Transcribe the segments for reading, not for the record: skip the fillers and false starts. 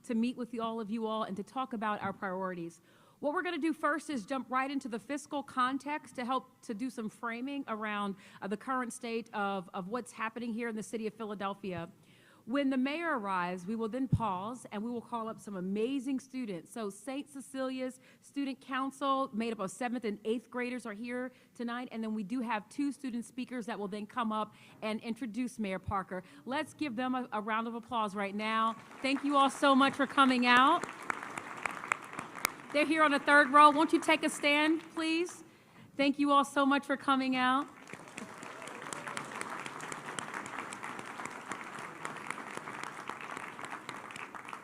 to meet with all of you all and to talk about our priorities. What we're going to do first is jump right into the fiscal context to help to do some framing around the current state of what's happening here in the city of Philadelphia. When the mayor arrives, we will then pause and we will call up some amazing students. So St. Cecilia's Student Council, made up of 7th and 8th graders, are here tonight. And then we do have 2 student speakers that will then come up and introduce Mayor Parker. Let's give them a round of applause right now. Thank you all so much for coming out. They're here on the 3rd row. Won't you take a stand, please? Thank you all so much for coming out.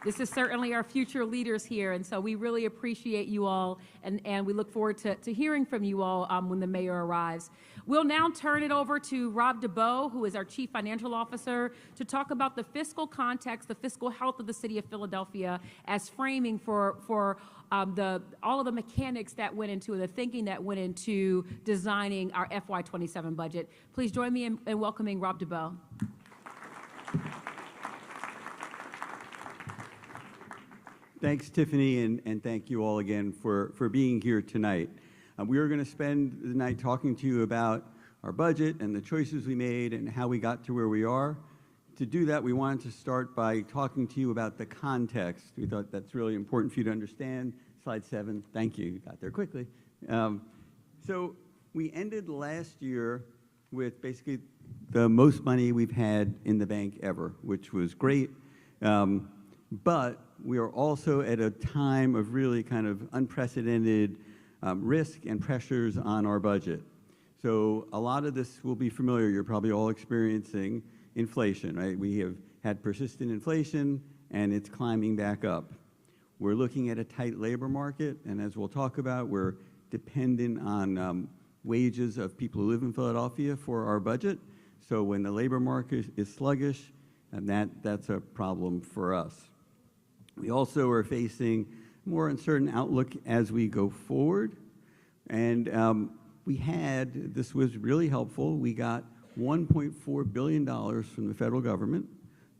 This is certainly our future leaders here, and so we really appreciate you all, and we look forward to hearing from you all when the mayor arrives. We'll now turn it over to Rob DeBow, who is our Chief Financial Officer, to talk about the fiscal context, the fiscal health of the city of Philadelphia as framing for all of the mechanics that went into the thinking that went into designing our FY27 budget. Please join me in welcoming Rob DeBow. Thanks, Tiffany, and thank you all again for being here tonight. We are going to spend the night talking to you about our budget and the choices we made and how we got to where we are. To do that, we wanted to start by talking to you about the context. We thought that's really important for you to understand. Slide 7. Thank you. You got there quickly. So we ended last year with basically the most money we've had in the bank ever, which was great. But we are also at a time of really kind of unprecedented risk and pressures on our budget. So a lot of this will be familiar. You're probably all experiencing inflation, right? We have had persistent inflation, and it's climbing back up. We're looking at a tight labor market, and as we'll talk about, we're dependent on wages of people who live in Philadelphia for our budget. So when the labor market is sluggish, and that's a problem for us. We also are facing more uncertain outlook as we go forward. And this was really helpful. We got $1.4 billion from the federal government,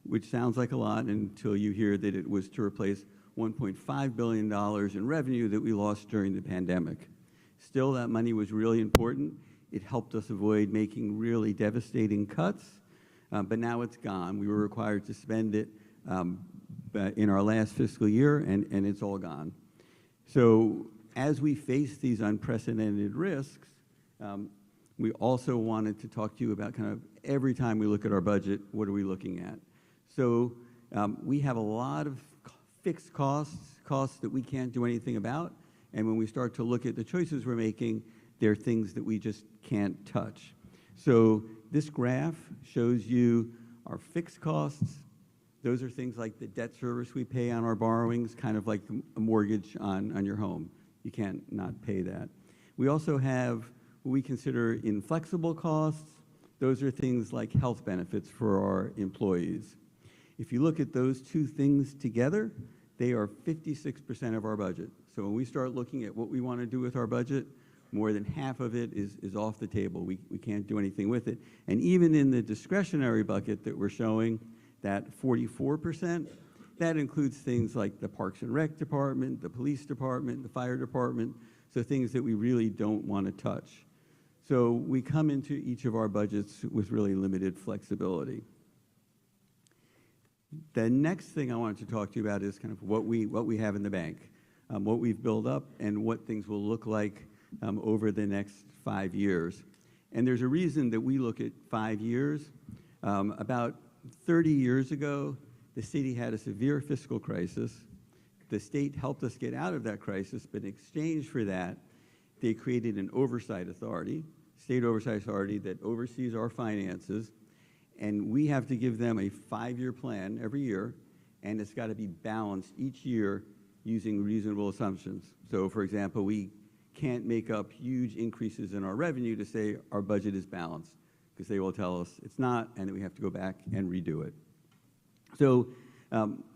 which sounds like a lot until you hear that it was to replace $1.5 billion in revenue that we lost during the pandemic. Still, that money was really important. It helped us avoid making really devastating cuts, but now it's gone. We were required to spend it in our last fiscal year, and it's all gone. So as we face these unprecedented risks, we also wanted to talk to you about kind of every time we look at our budget, what are we looking at? So we have a lot of fixed costs that we can't do anything about, and when we start to look at the choices we're making, there are things that we just can't touch. So this graph shows you our fixed costs. Those are things like the debt service we pay on our borrowings, kind of like a mortgage on your home. You can't not pay that. We also have what we consider inflexible costs. Those are things like health benefits for our employees. If you look at those two things together, they are 56% of our budget. So when we start looking at what we want to do with our budget, more than half of it is off the table. We can't do anything with it. And even in the discretionary bucket that we're showing, that 44%, that includes things like the Parks and Rec department, the police department, the fire department, so things that we really don't want to touch. So we come into each of our budgets with really limited flexibility. The next thing I wanted to talk to you about is kind of what we have in the bank, what we've built up, and what things will look like over the next 5 years. And there's a reason that we look at 5 years. About 30 years ago, the city had a severe fiscal crisis. The state helped us get out of that crisis, but in exchange for that, they created an oversight authority, state oversight authority that oversees our finances, and we have to give them a 5-year plan every year, and it's got to be balanced each year using reasonable assumptions. So, for example, we can't make up huge increases in our revenue to say our budget is balanced, because they will tell us it's not, and then we have to go back and redo it. So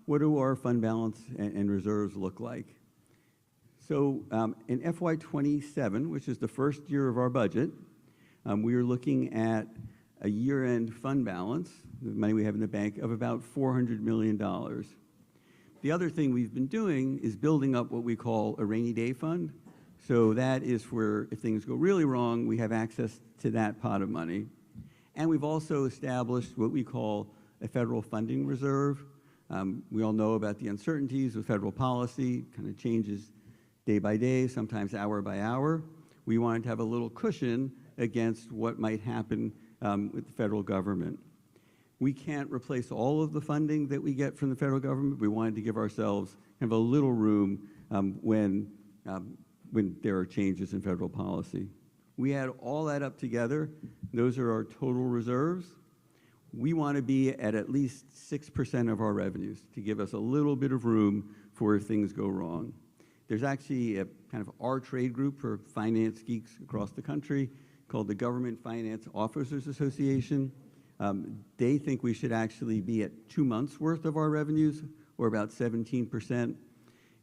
what do our fund balance and reserves look like? So in FY27, which is the first year of our budget, we are looking at a year-end fund balance, the money we have in the bank, of about $400 million. The other thing we've been doing is building up what we call a rainy day fund. So that is where if things go really wrong, we have access to that pot of money. And we've also established what we call a federal funding reserve. We all know about the uncertainties of federal policy, kind of changes day by day, sometimes hour by hour. We wanted to have a little cushion against what might happen with the federal government. We can't replace all of the funding that we get from the federal government. We wanted to give ourselves kind of a little room when there are changes in federal policy. We add all that up together. Those are our total reserves. We want to be at least 6% of our revenues to give us a little bit of room for if things go wrong. There's actually a kind of our trade group for finance geeks across the country called the Government Finance Officers Association. They think we should actually be at 2 months' worth of our revenues, or about 17%.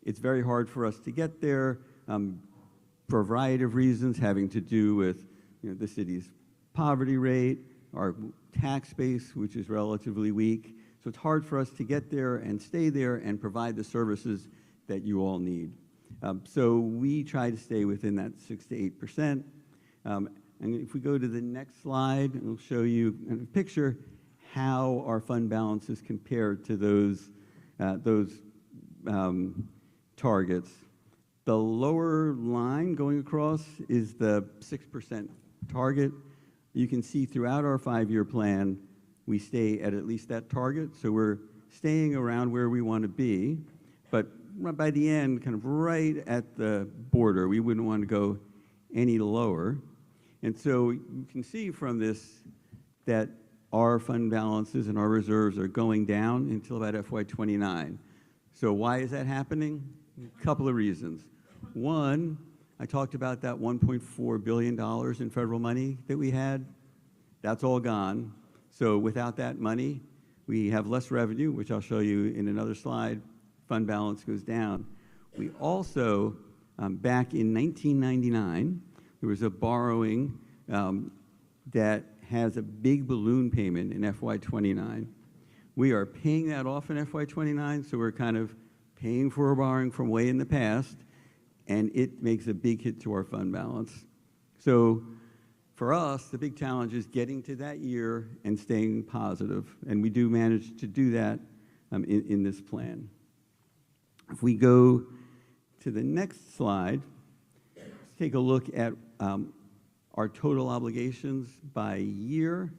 It's very hard for us to get there for a variety of reasons, having to do with the city's poverty rate, our tax base, which is relatively weak. So it's hard for us to get there and stay there and provide the services that you all need. So we try to stay within that 6 to 8%. And if we go to the next slide, it'll show you in a picture how our fund balances compare to those targets. The lower line going across is the 6% target. You can see throughout our 5-year plan, we stay at least that target. So we're staying around where we want to be, but by the end, kind of right at the border, we wouldn't want to go any lower. And so you can see from this that our fund balances and our reserves are going down until about FY29. So why is that happening? A couple of reasons. One, I talked about that $1.4 billion in federal money that we had. That's all gone. So without that money, we have less revenue, which I'll show you in another slide. Fund balance goes down. We also, back in 1999, there was a borrowing that has a big balloon payment in FY29. We are paying that off in FY29, so we're kind of paying for a borrowing from way in the past, and it makes a big hit to our fund balance. So for us, the big challenge is getting to that year and staying positive, and we do manage to do that in this plan. If we go to the next slide, let's take a look at our total obligations by year.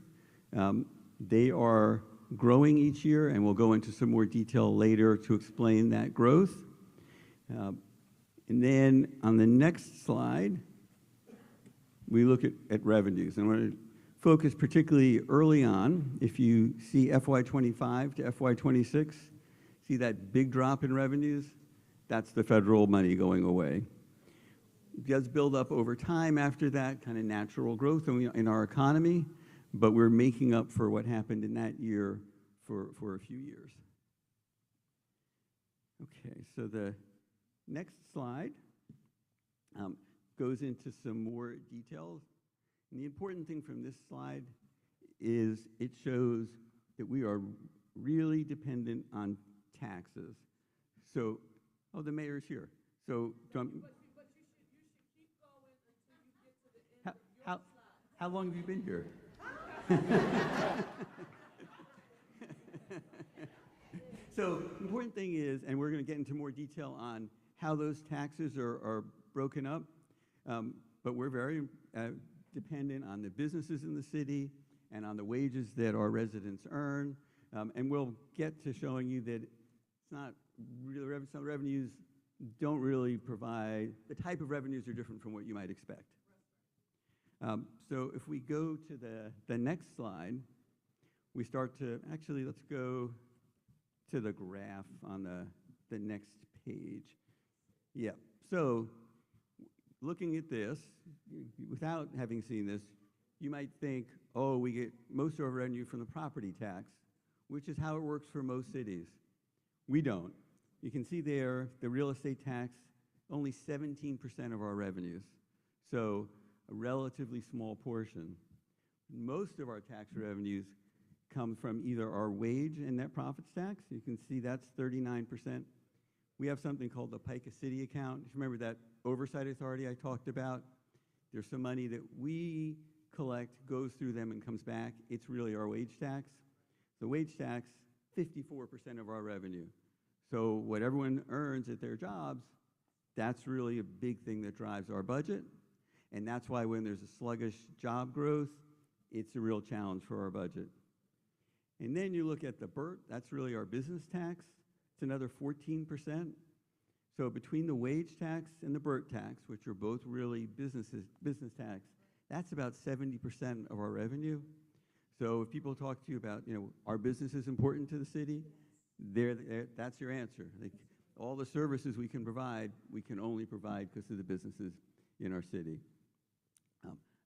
They are growing each year, and we'll go into some more detail later to explain that growth. And then on the next slide, we look at revenues. And I want to focus particularly early on. If you see FY25 to FY26, see that big drop in revenues? That's the federal money going away. It does build up over time after that, kind of natural growth in our economy, but we're making up for what happened in that year for a few years. Okay, so the next slide goes into some more details. And the important thing from this slide is it shows that we are really dependent on taxes. So, oh, the mayor's here. So, but you should keep going until you get to the end of your slide. How long have you been here? So, the important thing is, and we're going to get into more detail on how those taxes are broken up, but we're very dependent on the businesses in the city and on the wages that our residents earn. And we'll get to showing you that it's not really, some revenues don't really provide, the type of revenues are different from what you might expect. So if we go to the next slide, we start to, actually let's go to the graph on the next page. Yeah, so looking at this, without having seen this, you might think, oh, we get most of our revenue from the property tax, which is how it works for most cities. We don't. You can see there, the real estate tax, only 17% of our revenues. So a relatively small portion. Most of our tax revenues comes from either our wage and net profits tax. You can see that's 39%. We have something called the Pica City account. Remember that oversight authority I talked about? There's some money that we collect, goes through them, and comes back. It's really our wage tax. The wage tax, 54% of our revenue. So what everyone earns at their jobs, that's really a big thing that drives our budget. And that's why when there's a sluggish job growth, it's a real challenge for our budget. And then you look at the BERT, that's really our business tax. It's another 14%. So between the wage tax and the BERT tax, which are both really business tax, that's about 70% of our revenue. So if people talk to you about, our business is important to the city, that's your answer. Like, all the services we can provide, we can only provide because of the businesses in our city.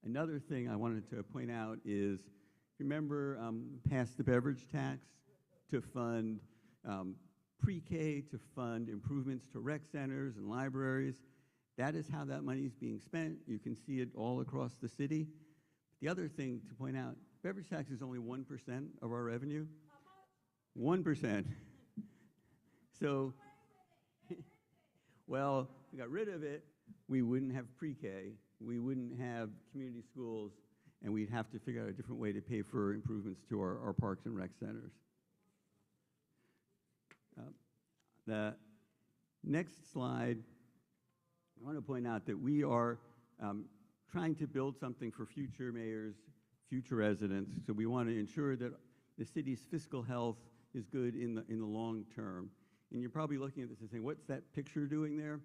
Another thing I wanted to point out is, remember, passed the beverage tax to fund pre-K, to fund improvements to rec centers and libraries. That is how that money is being spent. You can see it all across the city. The other thing to point out, beverage tax is only 1% of our revenue. 1%. So, well, if we got rid of it, we wouldn't have pre-K, we wouldn't have community schools, and we'd have to figure out a different way to pay for improvements to our parks and rec centers. The next slide, I want to point out that we are trying to build something for future mayors, future residents. So we want to ensure that the city's fiscal health is good in the long term. And you're probably looking at this and saying, what's that picture doing there?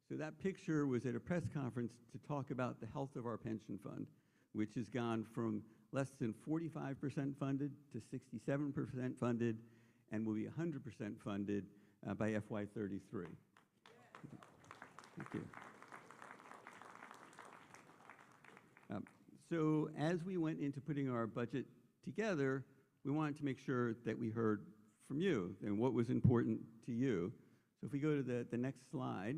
So that picture was at a press conference to talk about the health of our pension fund, which has gone from less than 45% funded to 67% funded, and will be 100% funded by FY33. Thank you. So as we went into putting our budget together, we wanted to make sure that we heard from you and what was important to you. So if we go to the next slide,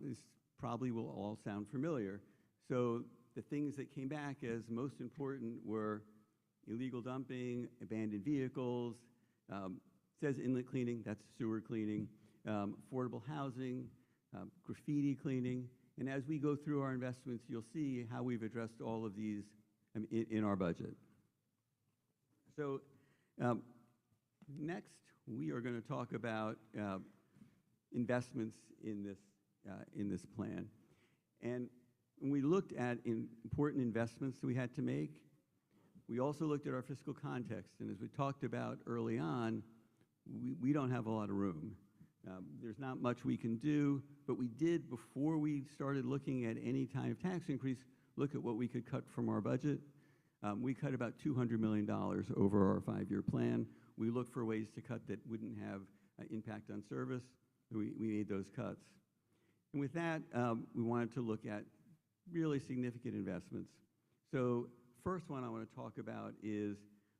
this probably will all sound familiar. So the things that came back as most important were illegal dumping, abandoned vehicles, says inlet cleaning, that's sewer cleaning, affordable housing, graffiti cleaning. And as we go through our investments, you'll see how we've addressed all of these in our budget. So next, we are going to talk about investments in this plan. And when we looked at important investments that we had to make, we also looked at our fiscal context. And as we talked about early on, we don't have a lot of room. There's not much we can do, but we did, before we started looking at any kind of tax increase, look at what we could cut from our budget. We cut about $200 million over our 5-year plan. We looked for ways to cut that wouldn't have impact on service. We made those cuts. And with that, we wanted to look at really significant investments. So first one I want to talk about is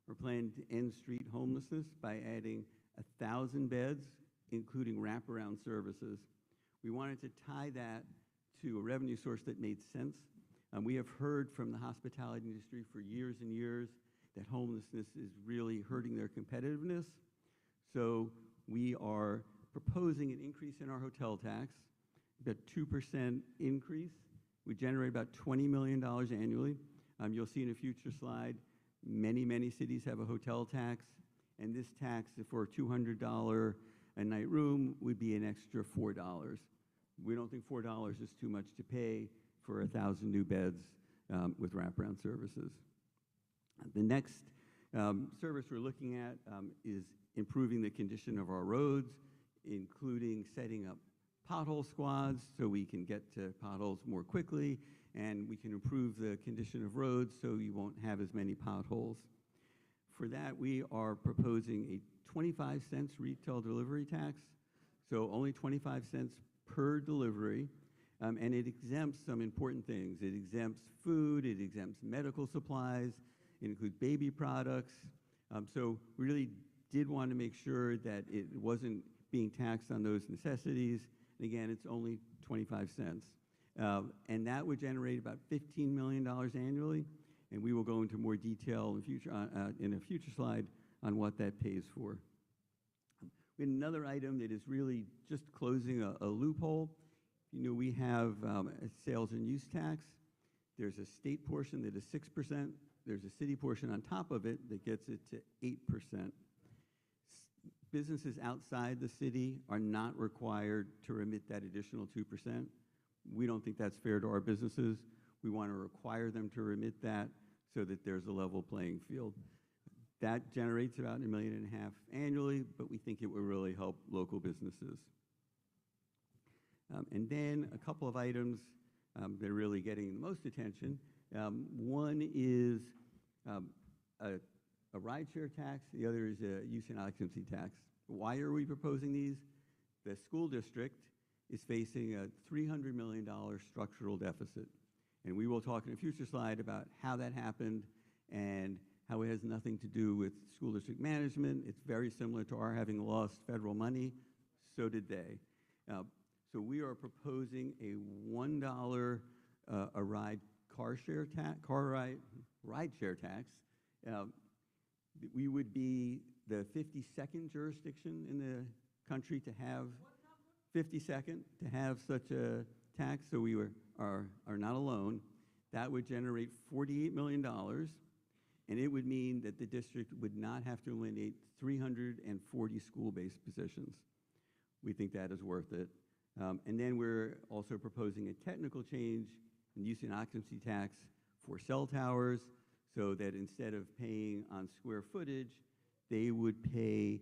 we're planning to end street homelessness by adding 1,000 beds, including wraparound services. We wanted to tie that to a revenue source that made sense. We have heard from the hospitality industry for years and years that homelessness is really hurting their competitiveness. So we are proposing an increase in our hotel tax, about 2% increase. We generate about $20 million annually. You'll see in a future slide, many cities have a hotel tax, and this tax for a $200 a night room would be an extra $4. We don't think $4 is too much to pay for 1,000 new beds with wraparound services. The next service we're looking at is improving the condition of our roads, including setting up pothole squads so we can get to potholes more quickly, and we can improve the condition of roads so you won't have as many potholes. For that, we are proposing a 25-cent retail delivery tax, so only 25 cents per delivery, and it exempts some important things. It exempts food, it exempts medical supplies, it includes baby products. So we really did want to make sure that it wasn't being taxed on those necessities. And again, it's only 25 cents. And that would generate about $15 million annually. and we will go into more detail in a future slide on what that pays for. We had another item that is really just closing a loophole. You know, we have a sales and use tax. There's a state portion that is 6%. There's a city portion on top of it that gets it to 8%. Businesses outside the city are not required to remit that additional 2%. We don't think that's fair to our businesses. We want to require them to remit that so that there's a level playing field. That generates about $1.5 million annually, but we think it will really help local businesses. And then a couple of items that are really getting the most attention. One is a rideshare tax. The other is a use and occupancy tax. Why are we proposing these? The school district is facing a $300 million structural deficit. And we will talk in a future slide about how that happened and how it has nothing to do with school district management. It's very similar to our having lost federal money. So did they. So we are proposing a $1 a ride ride share tax. We would be the 52nd jurisdiction in the country to have 52nd to have such a tax. So we are not alone. That would generate $48 million, and it would mean that the district would not have to eliminate 340 school-based positions. We think that is worth it. And then we're also proposing a technical change in use and occupancy tax for cell towers, so that instead of paying on square footage, they would pay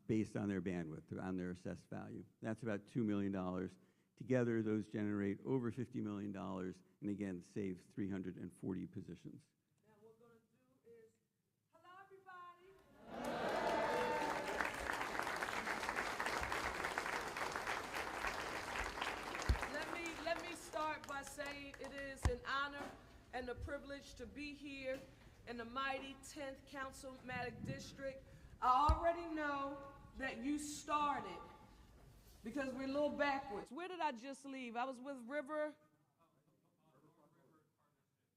based on their bandwidth, on their assessed value. That's about $2 million. Together, those generate over $50 million, and again, save 340 positions. Now what we're going to do is, hello everybody. Let me start by saying it is an honor and a privilege to be here in the mighty 10th Councilmatic District. I already know that you started because we're a little backwards. Where did I just leave? I was with River.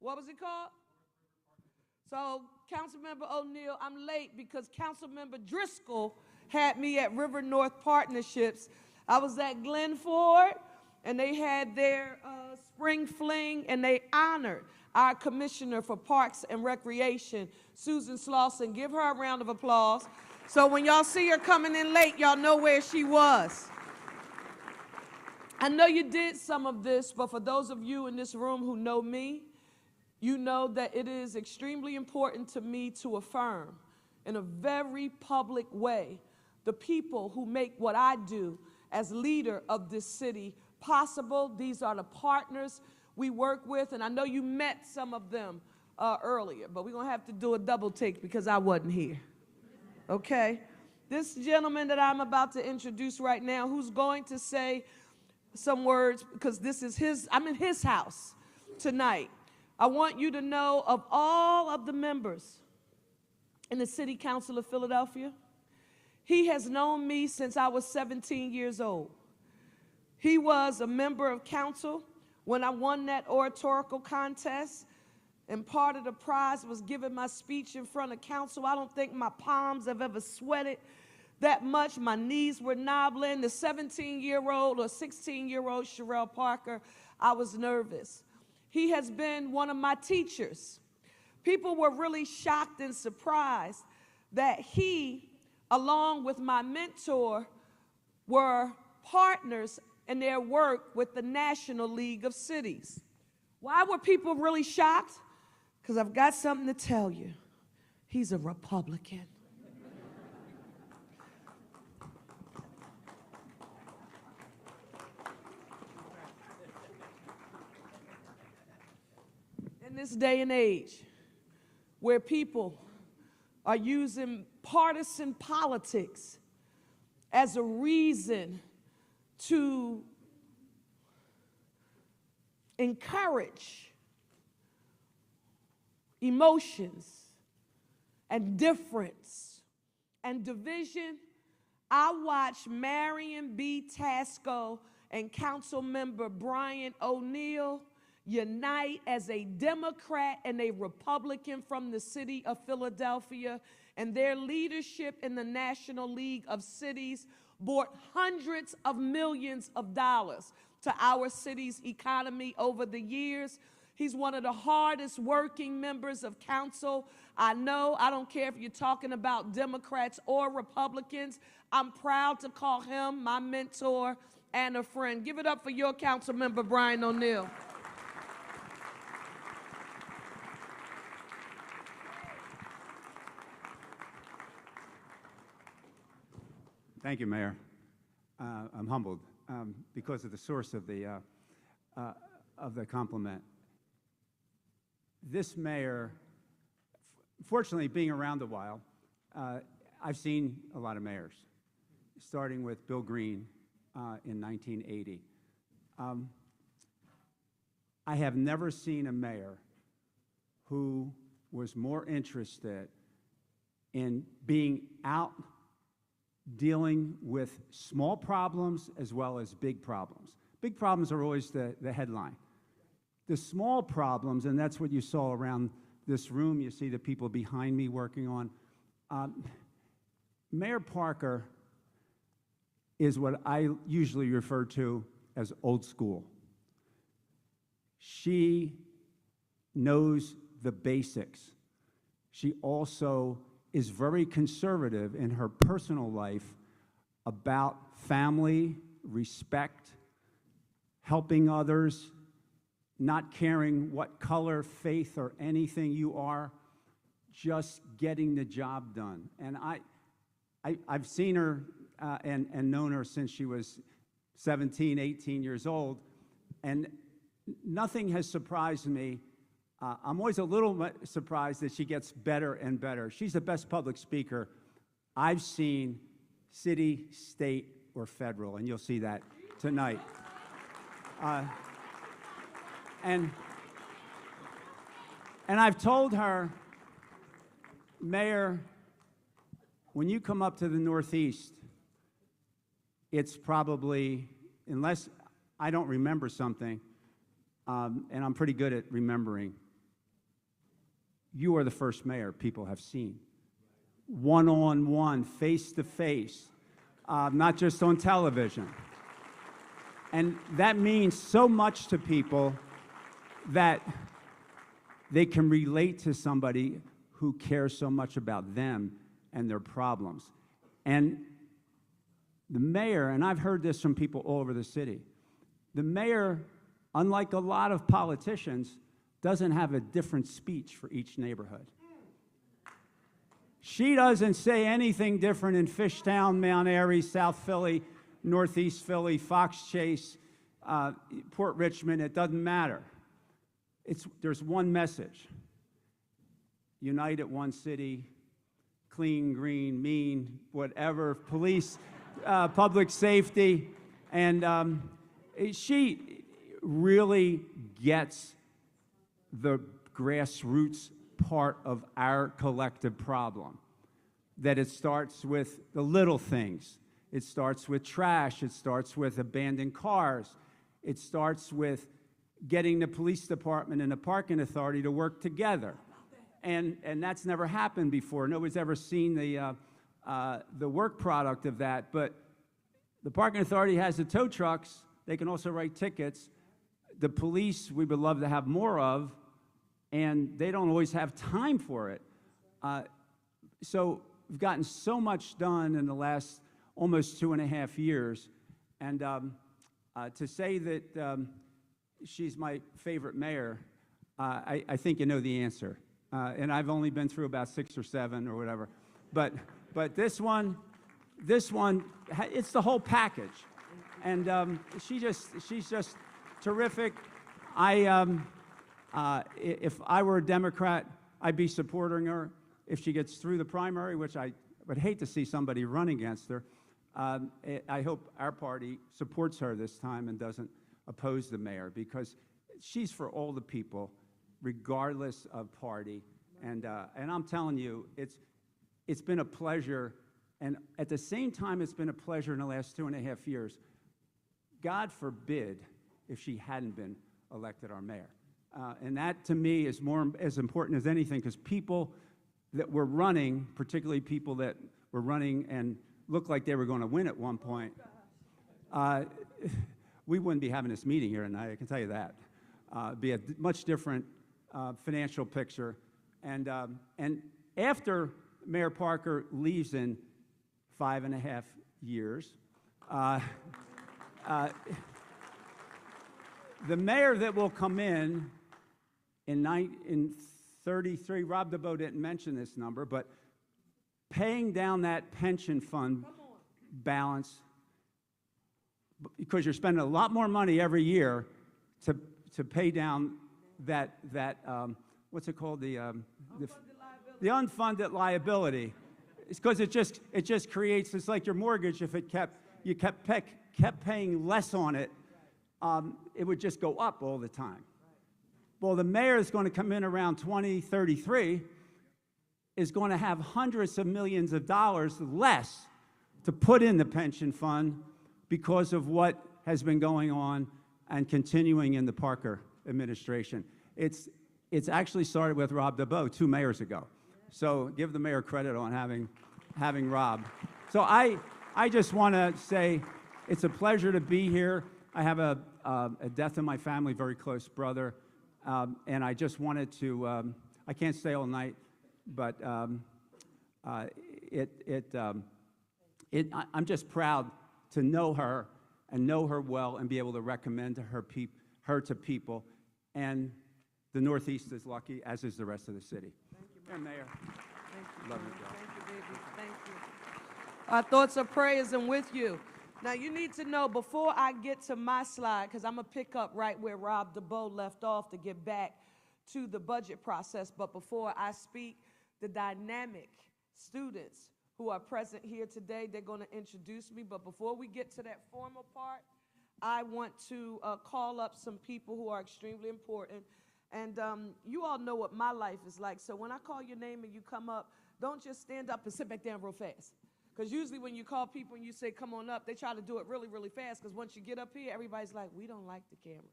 What was it called? So, Councilmember O'Neill, I'm late because Councilmember Driscoll had me at River North Partnerships. I was at Glen Ford, and they had their spring fling, and they honored our Commissioner for Parks and Recreation, Susan Slauson. Give her a round of applause. So when y'all see her coming in late, y'all know where she was. I know you did some of this, but for those of you in this room who know me, you know that it is extremely important to me to affirm in a very public way the people who make what I do as leader of this city possible. These are the partners we work with, and I know you met some of them earlier, but we're going to have to do a double take because I wasn't here. Okay? This gentleman that I'm about to introduce right now, who's going to say some words, because this is I'm in his house tonight. I want you to know, of all of the members in the City Council of Philadelphia, he has known me since I was 17 years old. He was a member of council when I won that oratorical contest, and part of the prize was giving my speech in front of council. I don't think my palms have ever sweated that much. My knees were knobbling. The 17-year-old or 16-year-old Sherelle Parker, I was nervous. He has been one of my teachers. People were really shocked and surprised that he, along with my mentor, were partners in their work with the National League of Cities. Why were people really shocked? Because I've got something to tell you. He's a Republican. In this day and age, where people are using partisan politics as a reason to encourage emotions and difference and division, I watched Marion B. Tasco and Councilmember Brian O'Neill unite as a Democrat and a Republican from the city of Philadelphia, and their leadership in the National League of Cities brought hundreds of millions of dollars to our city's economy over the years. He's one of the hardest working members of council I know. I don't care if you're talking about Democrats or Republicans. I'm proud to call him my mentor and a friend. Give it up for your council member, Brian O'Neill. Thank you, Mayor. I'm humbled because of the source of the compliment. This mayor, fortunately, being around a while, I've seen a lot of mayors, starting with Bill Green in 1980. I have never seen a mayor who was more interested in being out dealing with small problems as well as big problems. Big problems are always the headline. The small problems, and that's what you saw around this room, you see the people behind me working on. Mayor Parker is what I usually refer to as old school. She knows the basics. She also is very conservative in her personal life about family, respect, helping others, not caring what color, faith, or anything you are, just getting the job done. And I've seen her and known her since she was 17, 18 years old, and nothing has surprised me. I'm always a little surprised that she gets better and better. She's the best public speaker I've seen, city, state, or federal, and you'll see that tonight. And I've told her, Mayor, when you come up to the Northeast, it's probably, unless I don't remember something, and I'm pretty good at remembering, you are the first mayor people have seen. One-on-one, face-to-face, not just on television. And that means so much to people that they can relate to somebody who cares so much about them and their problems. And the mayor, and I've heard this from people all over the city, the mayor, unlike a lot of politicians, doesn't have a different speech for each neighborhood. She doesn't say anything different in Fishtown, Mount Airy, South Philly, Northeast Philly, Fox Chase, Port Richmond. It doesn't matter. There's one message. Unite at one city, clean, green, mean, whatever, police, public safety. And she really gets the grassroots part of our collective problem. That it starts with the little things. It starts with trash. It starts with abandoned cars. It starts with getting the police department and the parking authority to work together. And that's never happened before. Nobody's ever seen the work product of that. But the parking authority has the tow trucks. They can also write tickets. The police, we would love to have more of, and they don't always have time for it. So we've gotten so much done in the last almost 2.5 years. And to say that she's my favorite mayor, I think you know the answer. And I've only been through about 6 or 7 or whatever. But this one, it's the whole package. And she's just terrific. If I were a Democrat, I'd be supporting her if she gets through the primary, which I would hate to see somebody run against her. I hope our party supports her this time and doesn't oppose the mayor, because she's for all the people, regardless of party. And I'm telling you, it's been a pleasure. And at the same time, it's been a pleasure in the last 2.5 years. God forbid if she hadn't been elected our mayor. And that, to me, is more as important as anything, because people that were running, particularly people that were running and looked like they were going to win at one point, we wouldn't be having this meeting here tonight, I can tell you that. It'd be a much different financial picture. And after Mayor Parker leaves in 5.5 years, the mayor that will come in 33, Rob DeBoe didn't mention this number, but paying down that pension fund balance, because you're spending a lot more money every year to pay down that what's it called, the unfunded liability. It's because it just creates, it's like your mortgage. If you kept paying less on it, it would just go up all the time. Well, the mayor is going to come in around 2033, is going to have hundreds of millions of dollars less to put in the pension fund because of what has been going on and continuing in the Parker administration. It's actually started with Rob DeBoe 2 mayors ago. So give the mayor credit on having Rob. So I just want to say it's a pleasure to be here. I have a death in my family, very close brother, and I just wanted to, I can't stay all night, but I'm just proud to know her and know her well and be able to recommend her to people. And the Northeast is lucky, as is the rest of the city. Thank you, And Mayor. Thank you. Love you, Joe. Thank you, baby. Thank you. Our thoughts are prayers and with you. Now, you need to know, before I get to my slide, because I'm going to pick up right where Rob DeBoe left off to get back to the budget process, but before I speak, the dynamic students who are present here today, they're going to introduce me. But before we get to that formal part, I want to call up some people who are extremely important. And you all know what my life is like. So when I call your name and you come up, don't just stand up and sit back down real fast. Because usually when you call people and you say, come on up, they try to do it really, really fast. Because once you get up here, everybody's like, we don't like the cameras.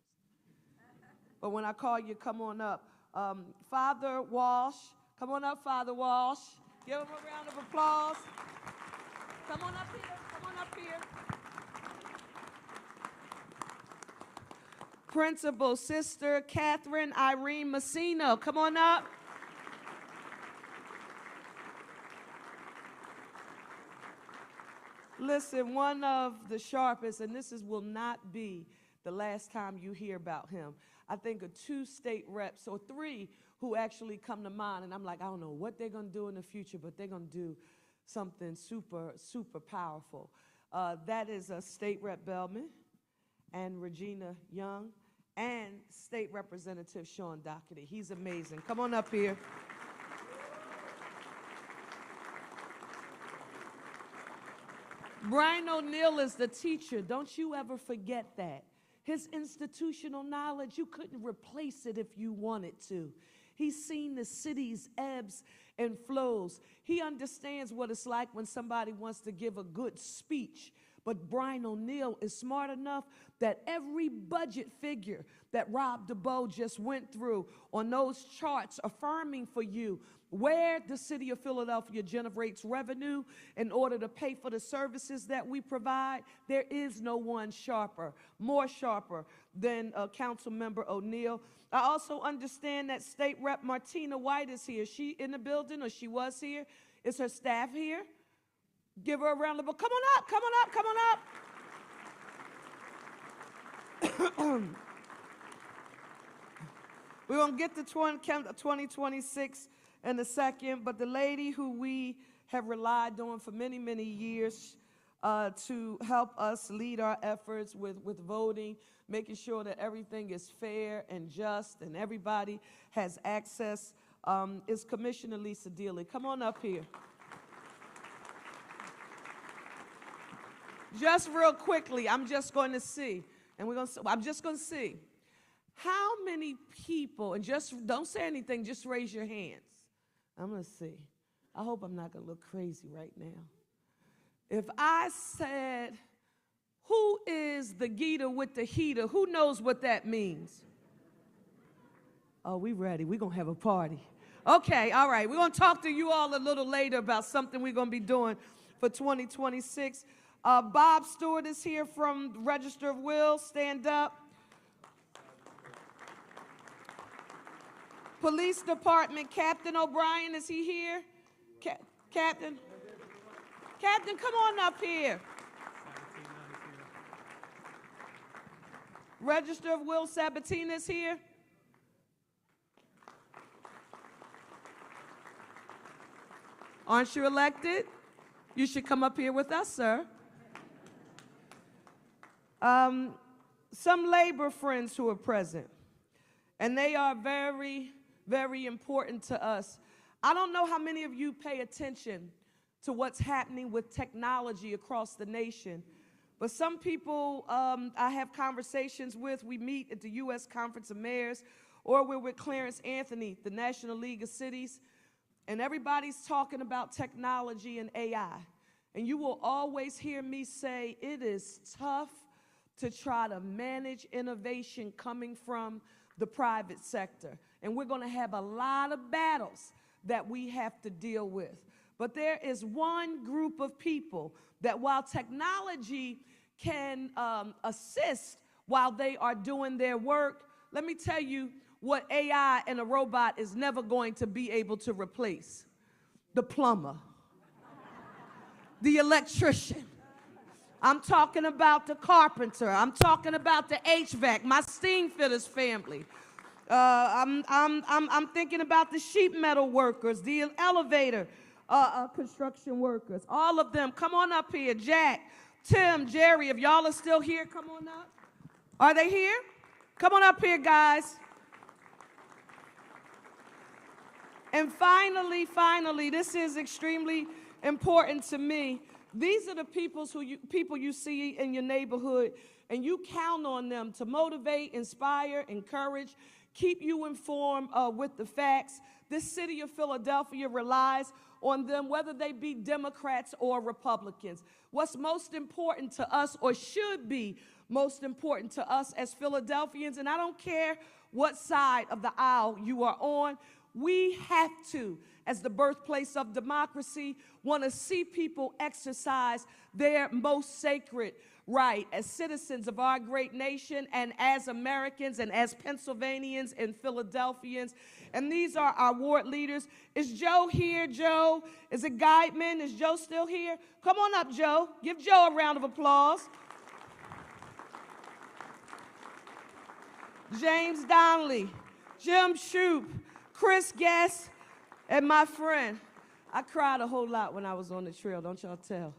But when I call you, come on up. Father Walsh. Come on up, Father Walsh. Give him a round of applause. Come on up here. Come on up here. Principal Sister Catherine Irene Messina. Come on up. Listen, one of the sharpest, and will not be the last time you hear about him. I think of 2 state reps, or 3, who actually come to mind, and I'm like, I don't know what they're going to do in the future, but they're going to do something super, super powerful. That is State Rep Bellman and Regina Young and State Representative Sean Doherty. He's amazing. Come on up here. Brian O'Neill is the teacher. Don't you ever forget that. His institutional knowledge, you couldn't replace it if you wanted to. He's seen the city's ebbs and flows. He understands what it's like when somebody wants to give a good speech. But Brian O'Neill is smart enough that every budget figure that Rob DeBoe just went through on those charts affirming for you where the city of Philadelphia generates revenue in order to pay for the services that we provide, there is no one more sharper than Councilmember O'Neill. I also understand that State Rep Martina White is here. Is she in the building, or she was here? Is her staff here? Give her a round of applause. Come on up, come on up, come on up. We're going to get to 2026 in a second, but the lady who we have relied on for many, many years to help us lead our efforts with voting, making sure that everything is fair and just and everybody has access, is Commissioner Lisa Dealey. Come on up here. Just real quickly, I'm just going to see, and I'm just going to see how many people, and just don't say anything, just raise your hands. I'm going to see. I hope I'm not going to look crazy right now. If I said, who is the Gita with the heater? Who knows what that means? Oh, we ready. We're going to have a party. Okay, all right. We're going to talk to you all a little later about something we're going to be doing for 2026. Bob Stewart is here from Register of Wills. Stand up. Police Department, Captain O'Brien, is he here? Captain? Captain, come on up here. Register of Will Sabatino is here. Aren't you elected? You should come up here with us, sir. Some labor friends who are present, and they are very, very important to us. I don't know how many of you pay attention to what's happening with technology across the nation, but some people I have conversations with, we meet at the U.S. Conference of Mayors, or we're with Clarence Anthony, the National League of Cities, and everybody's talking about technology and AI. And you will always hear me say it is tough to try to manage innovation coming from the private sector. And we're going to have a lot of battles that we have to deal with. But there is one group of people that while technology can assist while they are doing their work, let me tell you what AI and a robot is never going to be able to replace. The plumber, the electrician. I'm talking about the carpenter. I'm talking about the HVAC, my steam fitters family. I'm thinking about the sheet metal workers, the elevator construction workers, all of them. Come on up here. Jack, Tim, Jerry, if y'all are still here, come on up. Are they here? Come on up here, guys. And finally, this is extremely important to me. These are the people you see in your neighborhood, and you count on them to motivate, inspire, encourage, keep you informed with the facts. This city of Philadelphia relies on them, whether they be Democrats or Republicans. What's most important to us, or should be most important to us as Philadelphians, and I don't care what side of the aisle you are on, we have to, as the birthplace of democracy, want to see people exercise their most sacred right as citizens of our great nation and as Americans and as Pennsylvanians and Philadelphians. And these are our ward leaders. Is Joe here, Joe? Is it Guidman? Is Joe still here? Come on up, Joe. Give Joe a round of applause. James Donnelly, Jim Shoup, Chris Guest, and my friend. I cried a whole lot when I was on the trail, don't y'all tell.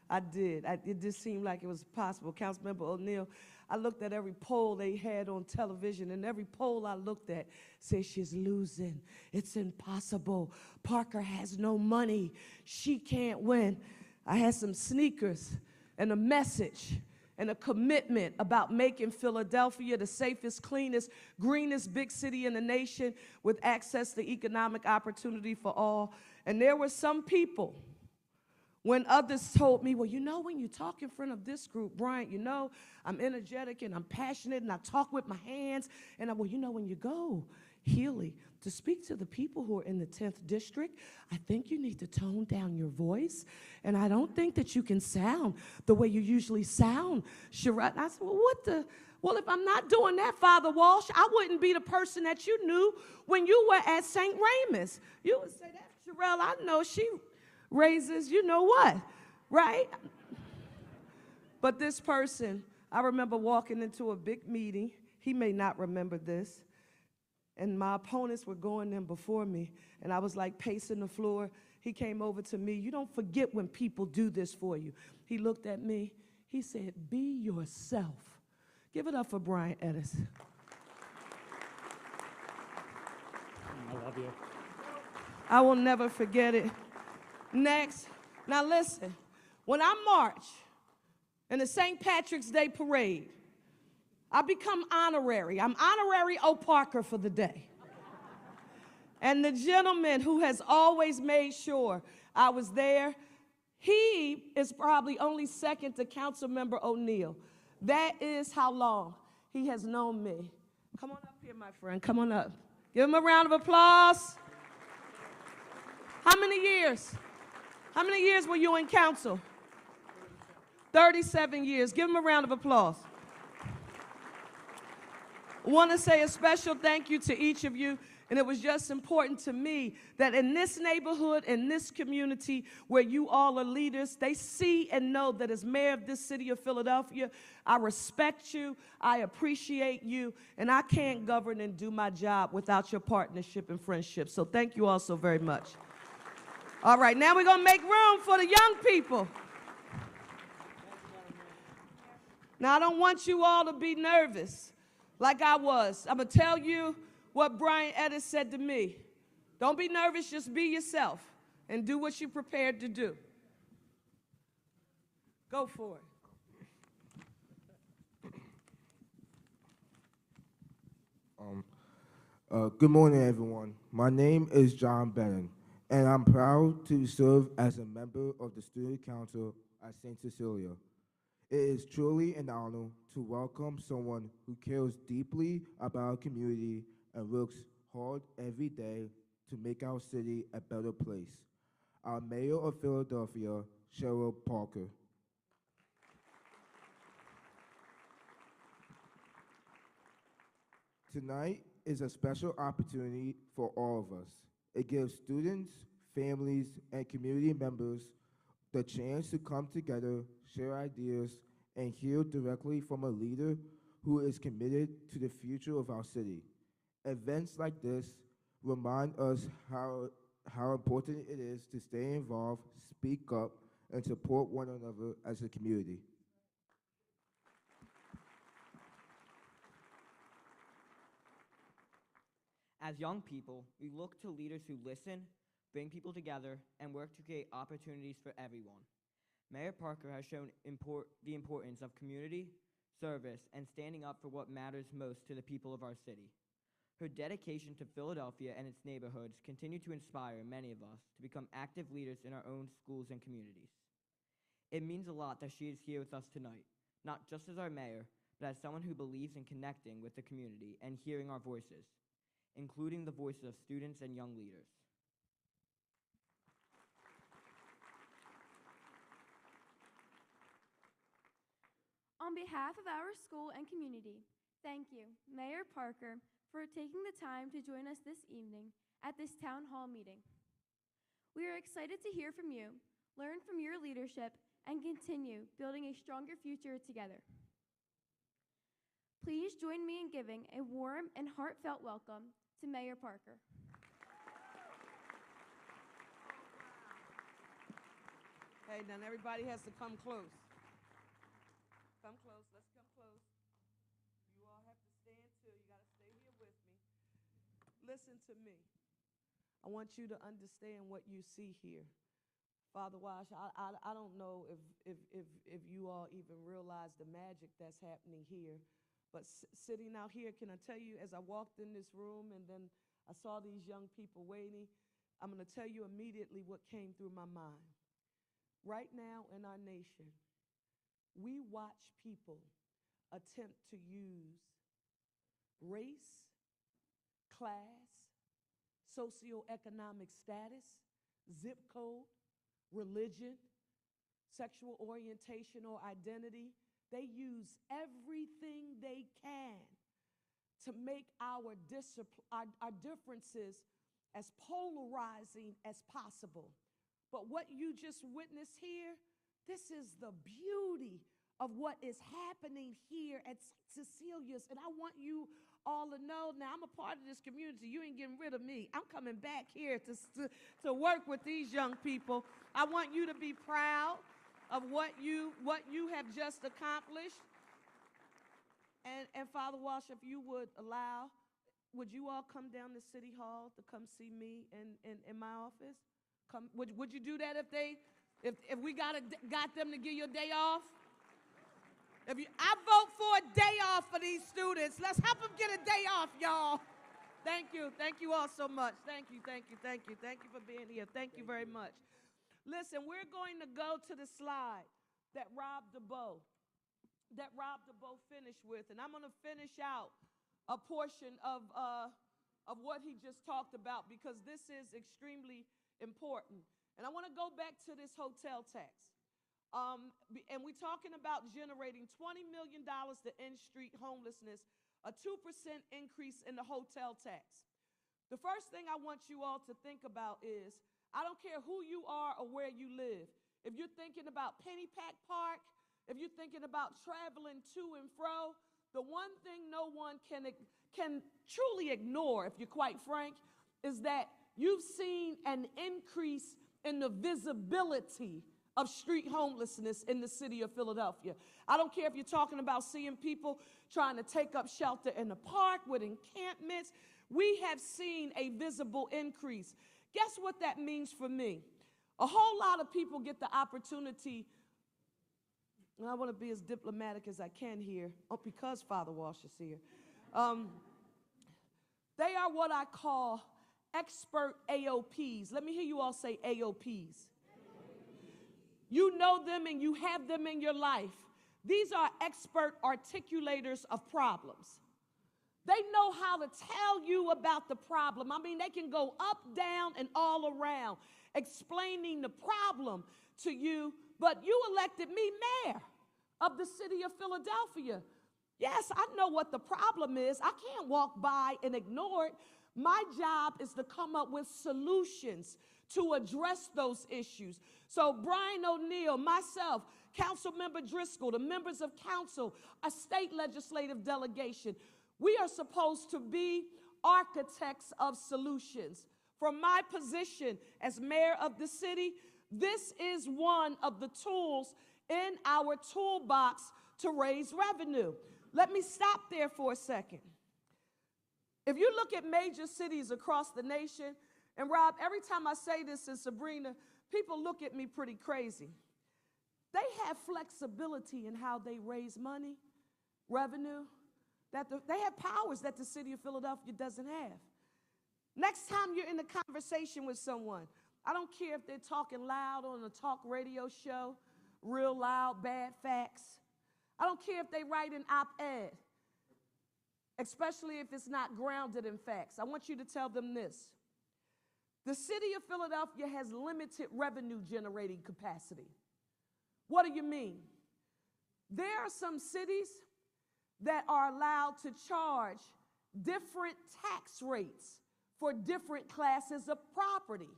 I did. It just seemed like it was possible. Councilmember O'Neill, I looked at every poll they had on television, and every poll I looked at said she's losing. It's impossible. Parker has no money. She can't win. I had some sneakers and a message and a commitment about making Philadelphia the safest, cleanest, greenest big city in the nation with access to economic opportunity for all. And there were some people, when others told me, well, you know, when you talk in front of this group, Bryant, you know, I'm energetic and I'm passionate and I talk with my hands. And well, you know, when you go, Healy, to speak to the people who are in the 10th district, I think you need to tone down your voice. And I don't think that you can sound the way you usually sound, Sherrod. I said, well, if I'm not doing that, Father Walsh, I wouldn't be the person that you knew when you were at St. Raymond's. You would say, that Sherrell, I know she raises, you know what, right? But this person, I remember walking into a big meeting. He may not remember this. And my opponents were going in before me, and I was like pacing the floor. He came over to me. You don't forget when people do this for you. He looked at me. He said, be yourself. Give it up for Bryant Edis. I love you. I will never forget it. Next, now listen, when I march in the St. Patrick's Day Parade, I become honorary. I'm honorary O. Parker for the day. And the gentleman who has always made sure I was there, he is probably only second to Councilmember O'Neill. That is how long he has known me. Come on up here, my friend. Come on up. Give him a round of applause. How many years? How many years were you in council? 37 years. Give him a round of applause. I want to say a special thank you to each of you. And it was just important to me that in this neighborhood, in this community where you all are leaders, they see and know that as mayor of this city of Philadelphia, I respect you, I appreciate you, and I can't govern and do my job without your partnership and friendship. So thank you all so very much. All right, now we're going to make room for the young people. Now, I don't want you all to be nervous like I was. I'm going to tell you what Brian Edis said to me. Don't be nervous, just be yourself and do what you're prepared to do. Go for it. Good morning, everyone. My name is John Bennon, and I'm proud to serve as a member of the Student Council at St. Cecilia. It is truly an honor to welcome someone who cares deeply about our community and works hard every day to make our city a better place. Our Mayor of Philadelphia, Cheryl Parker. Tonight is a special opportunity for all of us. It gives students, families, and community members the chance to come together, share ideas, and hear directly from a leader who is committed to the future of our city. Events like this remind us how important it is to stay involved, speak up, and support one another as a community. As young people, we look to leaders who listen, bring people together, and work to create opportunities for everyone. Mayor Parker has shown the importance of community, service, and standing up for what matters most to the people of our city. Her dedication to Philadelphia and its neighborhoods continue to inspire many of us to become active leaders in our own schools and communities. It means a lot that she is here with us tonight, not just as our mayor, but as someone who believes in connecting with the community and hearing our voices, including the voices of students and young leaders. On behalf of our school and community, thank you, Mayor Parker, for taking the time to join us this evening at this town hall meeting. We are excited to hear from you, learn from your leadership, and continue building a stronger future together. Please join me in giving a warm and heartfelt welcome to Mayor Parker. Hey, now everybody has to come close. Come close, let's come close. You all have to stand too. You got to stay here with me. Listen to me. I want you to understand what you see here. Father Wash, I don't know if you all even realize the magic that's happening here. But sitting out here, can I tell you, as I walked in this room and then I saw these young people waiting, I'm going to tell you immediately what came through my mind. Right now in our nation, we watch people attempt to use race, class, socioeconomic status, zip code, religion, sexual orientation or identity. They use everything they can to make our differences as polarizing as possible. But what you just witnessed here, this is the beauty of what is happening here at St. Cecilia's. And I want you all to know, now I'm a part of this community. You ain't getting rid of me. I'm coming back here to work with these young people. I want you to be proud of what you have just accomplished. And Father Walsh, if you would allow, would you all come down to City Hall to come see me in my office? Would you do that if we got them to give you a day off? I vote for a day off for these students. Let's help them get a day off, y'all. Thank you all so much. Thank you for being here. Thank you very much. Listen, we're going to go to the slide that Rob DeBow finished with, and I'm going to finish out a portion of of what he just talked about because this is extremely important. And I want to go back to this hotel tax. And we're talking about generating $20 million to end street homelessness, a 2% increase in the hotel tax. The first thing I want you all to think about is, I don't care who you are or where you live. If you're thinking about Pennypack Park, if you're thinking about traveling to and fro, the one thing no one can truly ignore, if you're quite frank, is that you've seen an increase in the visibility of street homelessness in the city of Philadelphia. I don't care if you're talking about seeing people trying to take up shelter in the park with encampments. We have seen a visible increase. Guess what that means for me? A whole lot of people get the opportunity, and I want to be as diplomatic as I can here, because Father Walsh is here. They are what I call expert AOPs. Let me hear you all say AOPs. You know them and you have them in your life. These are expert articulators of problems. They know how to tell you about the problem. I mean, they can go up, down, and all around explaining the problem to you, but you elected me mayor of the city of Philadelphia. Yes, I know what the problem is. I can't walk by and ignore it. My job is to come up with solutions to address those issues. So Brian O'Neill, myself, Councilmember Driscoll, the members of council, a state legislative delegation, we are supposed to be architects of solutions. From my position as mayor of the city, this is one of the tools in our toolbox to raise revenue. Let me stop there for a second. If you look at major cities across the nation, and Rob, every time I say this, and Sabrina, people look at me pretty crazy. They have flexibility in how they raise money, revenue, they have powers that the city of Philadelphia doesn't have. Next time you're in a conversation with someone, I don't care if they're talking loud on a talk radio show, real loud, bad facts. I don't care if they write an op-ed, especially if it's not grounded in facts. I want you to tell them this. The city of Philadelphia has limited revenue generating capacity. What do you mean? There are some cities that are allowed to charge different tax rates for different classes of property.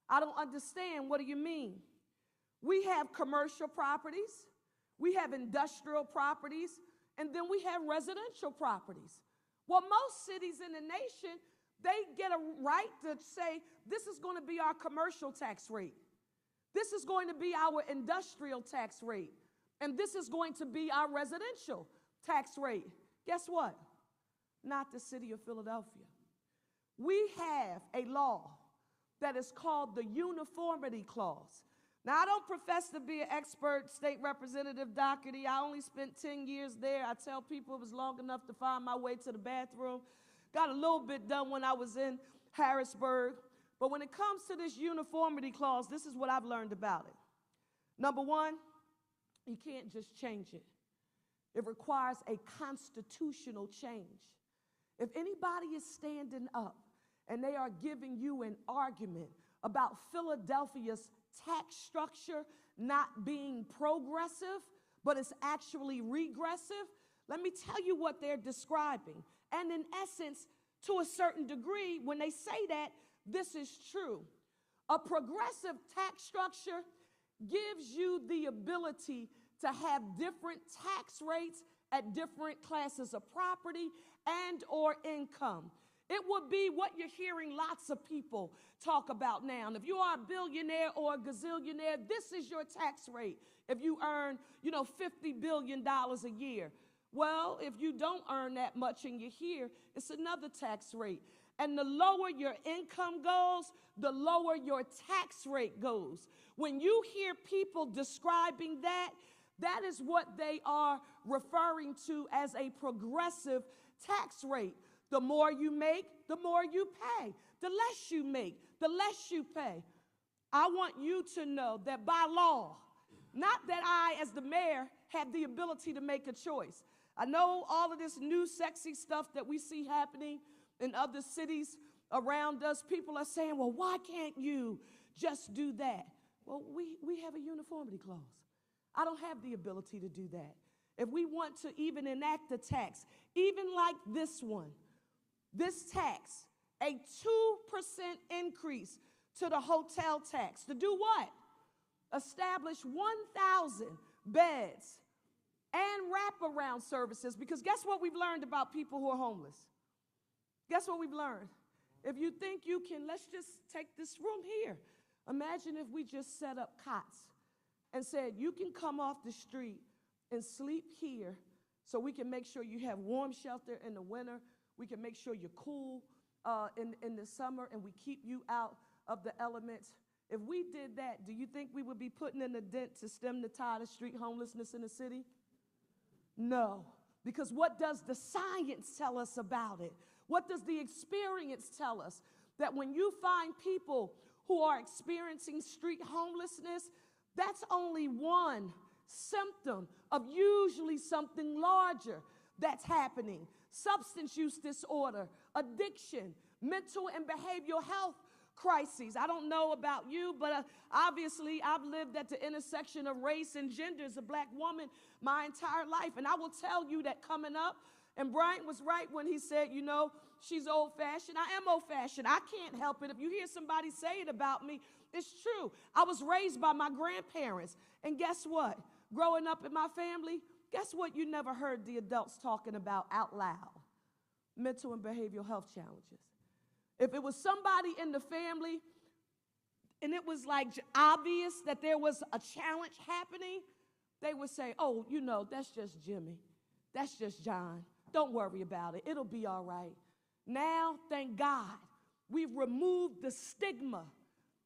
I don't understand. What do you mean? We have commercial properties, we have industrial properties, and then we have residential properties. Well, most cities in the nation, they get a right to say, this is going to be our commercial tax rate. This is going to be our industrial tax rate. And this is going to be our residential tax rate. Guess what? Not the city of Philadelphia. We have a law that is called the Uniformity Clause. Now, I don't profess to be an expert, State Representative Doherty. I only spent 10 years there. I tell people it was long enough to find my way to the bathroom. Got a little bit done when I was in Harrisburg. But when it comes to this Uniformity Clause, this is what I've learned about it. Number one, you can't just change it. It requires a constitutional change. If anybody is standing up and they are giving you an argument about Philadelphia's tax structure not being progressive, but it's actually regressive, let me tell you what they're describing. And in essence, to a certain degree, when they say that, this is true. A progressive tax structure gives you the ability to have different tax rates at different classes of property and or income. It would be what you're hearing lots of people talk about now. And if you are a billionaire or a gazillionaire, this is your tax rate. If you earn, $50 billion a year. Well, if you don't earn that much and you're here, it's another tax rate. And the lower your income goes, the lower your tax rate goes. When you hear people describing that, that is what they are referring to as a progressive tax rate. The more you make, the more you pay. The less you make, the less you pay. I want you to know that by law, not that I, as the mayor, have the ability to make a choice. I know all of this new sexy stuff that we see happening in other cities around us, people are saying, well, why can't you just do that? Well, we have a uniformity clause. I don't have the ability to do that. If we want to even enact a tax, even like this one, this tax, a 2% increase to the hotel tax, to do what? Establish 1,000 beds and wraparound services, because guess what we've learned about people who are homeless? Guess what we've learned? If you think you can, let's just take this room here. Imagine if we just set up cots and said, you can come off the street and sleep here so we can make sure you have warm shelter in the winter. We can make sure you're cool in the summer, and we keep you out of the elements. If we did that, do you think we would be putting in a dent to stem the tide of street homelessness in the city? No, because what does the science tell us about it? What does the experience tell us? That when you find people who are experiencing street homelessness, that's only one symptom of usually something larger that's happening. Substance use disorder, addiction, mental and behavioral health crises. I don't know about you, but obviously I've lived at the intersection of race and gender as a black woman my entire life. And I will tell you that coming up, and Brian was right when he said, you know, she's old-fashioned. I am old-fashioned. I can't help it. If you hear somebody say it about me, it's true. I was raised by my grandparents. And guess what? Growing up in my family, guess what you never heard the adults talking about out loud? Mental and behavioral health challenges. If it was somebody in the family and it was like obvious that there was a challenge happening, they would say, oh, you know, that's just Jimmy. That's just John. Don't worry about it. It'll be all right. Now, thank God, we've removed the stigma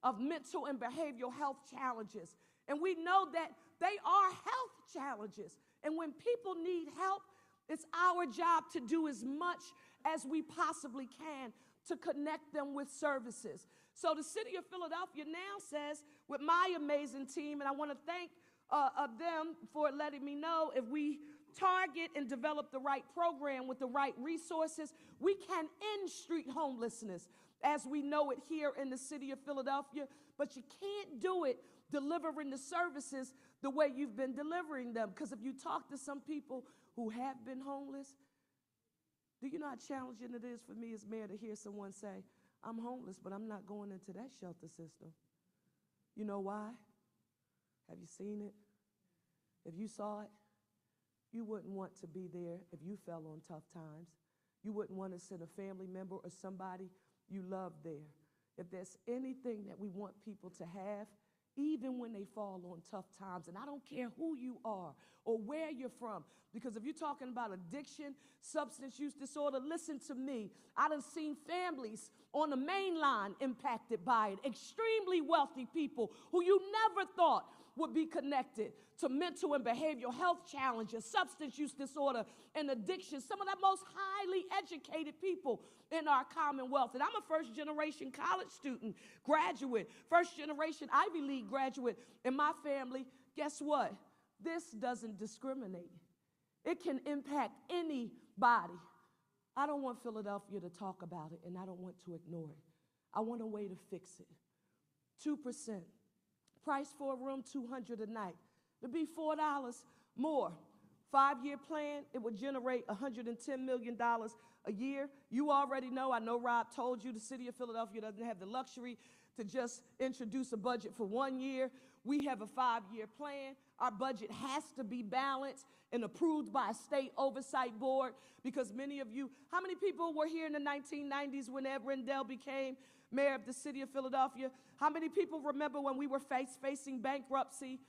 of mental and behavioral health challenges. And we know that they are health challenges. And when people need help, it's our job to do as much as we possibly can to connect them with services. So the city of Philadelphia now says, with my amazing team, and I want to thank them for letting me know, if we target and develop the right program with the right resources, we can end street homelessness as we know it here in the city of Philadelphia. But you can't do it delivering the services the way you've been delivering them. Because if you talk to some people who have been homeless, do you know how challenging it is for me as mayor to hear someone say, I'm homeless, but I'm not going into that shelter system? You know why? Have you seen it? If you saw it, you wouldn't want to be there if you fell on tough times. You wouldn't want to send a family member or somebody you love there. If there's anything that we want people to have, even when they fall on tough times, and I don't care who you are or where you're from, because if you're talking about addiction, substance use disorder, listen to me. I done seen families on the main line impacted by it, extremely wealthy people who you never thought would be connected to mental and behavioral health challenges, substance use disorder, and addiction. Some of the most highly educated people in our Commonwealth. And I'm a first-generation college student, graduate, first-generation Ivy League graduate in my family. Guess what? This doesn't discriminate. It can impact anybody. I don't want Philadelphia to talk about it, and I don't want to ignore it. I want a way to fix it. 2%. Price for a room, $200 a night. It'd be $4 more. 5-year plan, it would generate $110 million a year. You already know, I know Rob told you, the city of Philadelphia doesn't have the luxury to just introduce a budget for 1 year. We have a 5-year plan. Our budget has to be balanced and approved by a state oversight board, because many of you, how many people were here in the 1990s when Ed Rendell became mayor of the city of Philadelphia? How many people remember when we were facing bankruptcy?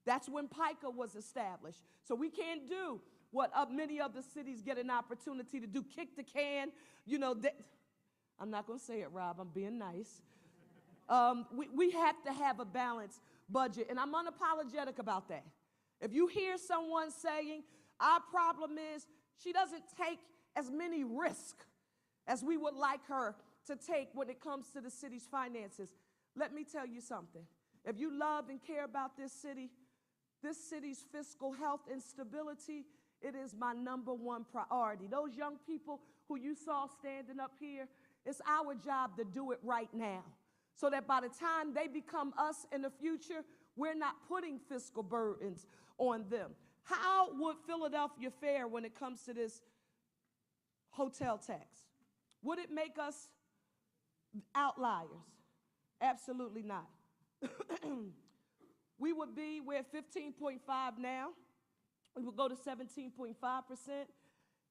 That's when PICA was established. So we can't do what many other cities get an opportunity to do, kick the can. You know, I'm not going to say it, Rob. I'm being nice. We have to have a balanced budget, and I'm unapologetic about that. If you hear someone saying, our problem is she doesn't take as many risks as we would like her to take when it comes to the city's finances, let me tell you something. If you love and care about this city's fiscal health and stability, It is my number one priority. Those young people who you saw standing up here, it's our job to do it right now, so that by the time they become us in the future, we're not putting fiscal burdens on them. How would Philadelphia fare when it comes to this hotel tax? Would it make us outliers? Absolutely not. We're at 15.5 now. We would go to 17.5%.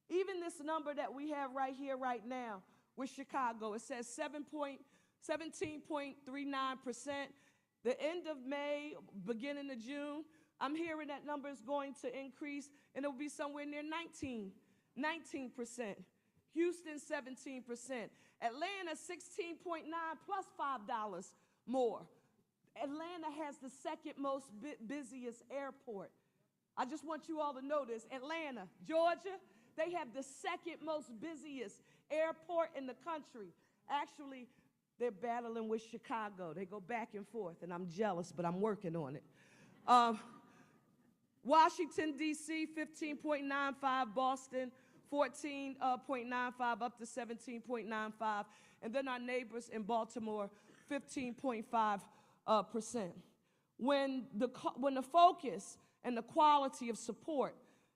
Even this number that we have right here, right now, with Chicago, it says 17.39%. The end of May, beginning of June, I'm hearing that number is going to increase, and it will be somewhere near 19%. Houston, 17%. Atlanta, 16.9 plus $5 more. Atlanta has the second most busiest airport. I just want you all to know this. Atlanta, Georgia, they have the second most busiest airport in the country. Actually, they're battling with Chicago. They go back and forth, and I'm jealous, but I'm working on it. Washington, D.C., 15.95. Boston, 14.95 up to 17.95. And then our neighbors in Baltimore, 15.5%. When the focus and the quality of support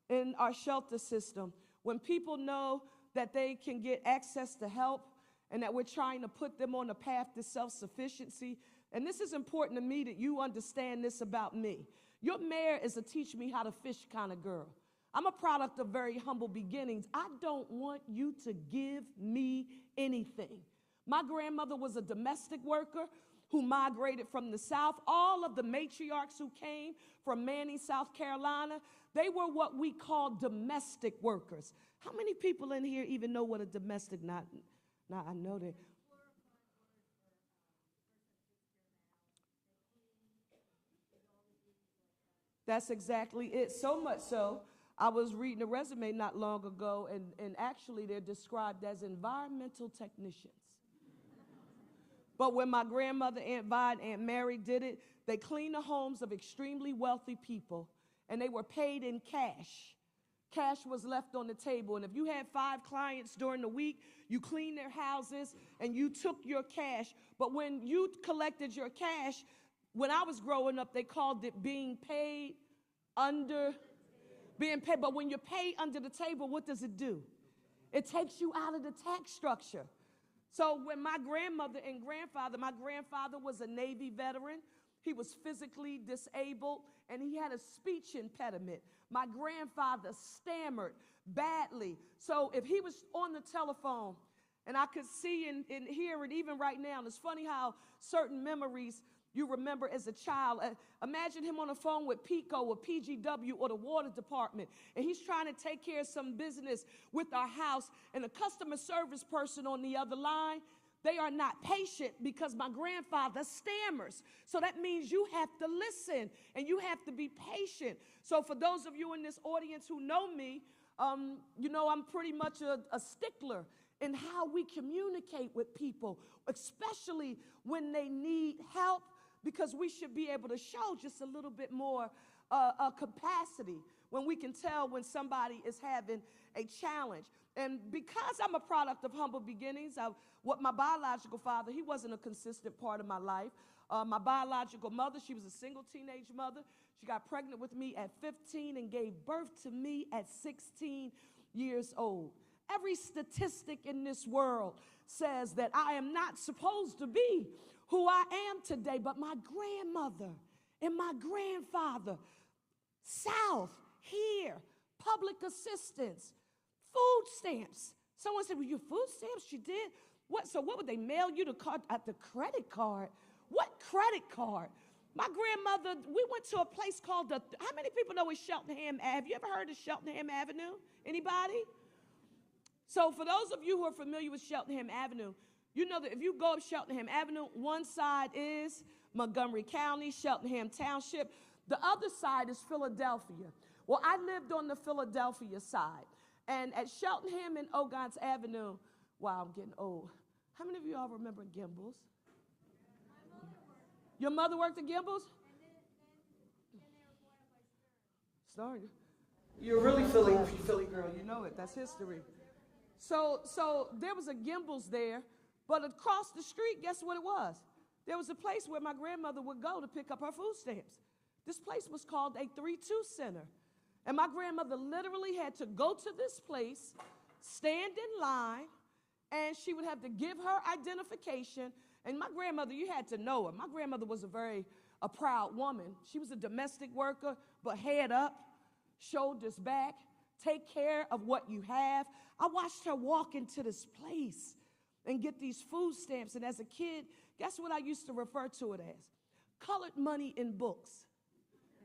in our shelter system, when people know that they can get access to help and that we're trying to put them on a path to self-sufficiency, and this is important to me that you understand this about me. Your mayor is a teach me how to fish kind of girl. I'm a product of very humble beginnings. I don't want you to give me anything. My grandmother was a domestic worker who migrated from the South. All of the matriarchs who came from Manning, South Carolina, they were what we call domestic workers. How many people in here even know what a domestic, I know that. That's exactly it. So much so, I was reading a resume not long ago, and actually they're described as environmental technicians. But when my grandmother, Aunt Vi, and Aunt Mary did it, they cleaned the homes of extremely wealthy people, and they were paid in cash. Cash was left on the table, and if you had 5 clients during the week, you cleaned their houses, and you took your cash. But when you collected your cash, when I was growing up, they called it being paid. But when you pay under the table, what does it do? It takes you out of the tax structure. So when my grandmother and grandfather, my grandfather was a Navy veteran. He was physically disabled, and he had a speech impediment. My grandfather stammered badly. So if he was on the telephone, and I could see and hear it even right now, and it's funny how certain memories you remember as a child. Imagine him on the phone with PECO or PGW or the water department, and he's trying to take care of some business with our house, and the customer service person on the other line, they are not patient because my grandfather stammers. So that means you have to listen and you have to be patient. So for those of you in this audience who know me, you know I'm pretty much a stickler in how we communicate with people, especially when they need help, because we should be able to show just a little bit more capacity when we can tell when somebody is having a challenge. And because I'm a product of humble beginnings, what my biological father, he wasn't a consistent part of my life. My biological mother, she was a single teenage mother. She got pregnant with me at 15 and gave birth to me at 16 years old. Every statistic in this world says that I am not supposed to be who I am today, but my grandmother and my grandfather, South, here, public assistance, food stamps. Someone said, well, your food stamps? She did? What? So what would they mail you the credit card? What credit card? My grandmother, we went to a place called how many people know it's Cheltenham Ave? Have you ever heard of Cheltenham Avenue? Anybody? So for those of you who are familiar with Cheltenham Avenue, you know that if you go up Cheltenham Avenue, one side is Montgomery County, Cheltenham Township. The other side is Philadelphia. Well, I lived on the Philadelphia side. And at Cheltenham and Ogons Avenue, wow, I'm getting old. How many of you all remember Gimbels? Your mother worked at Gimbels? Stern. You're really Philly girl. You know it. That's history. So there was a Gimbel's there, but across the street, guess what it was? There was a place where my grandmother would go to pick up her food stamps. This place was called a 3-2 Center. And my grandmother literally had to go to this place, stand in line, and she would have to give her identification. And my grandmother, you had to know her. My grandmother was a proud woman. She was a domestic worker, but head up, shoulders back, take care of what you have. I watched her walk into this place and get these food stamps. And as a kid, guess what I used to refer to it as? Colored money in books.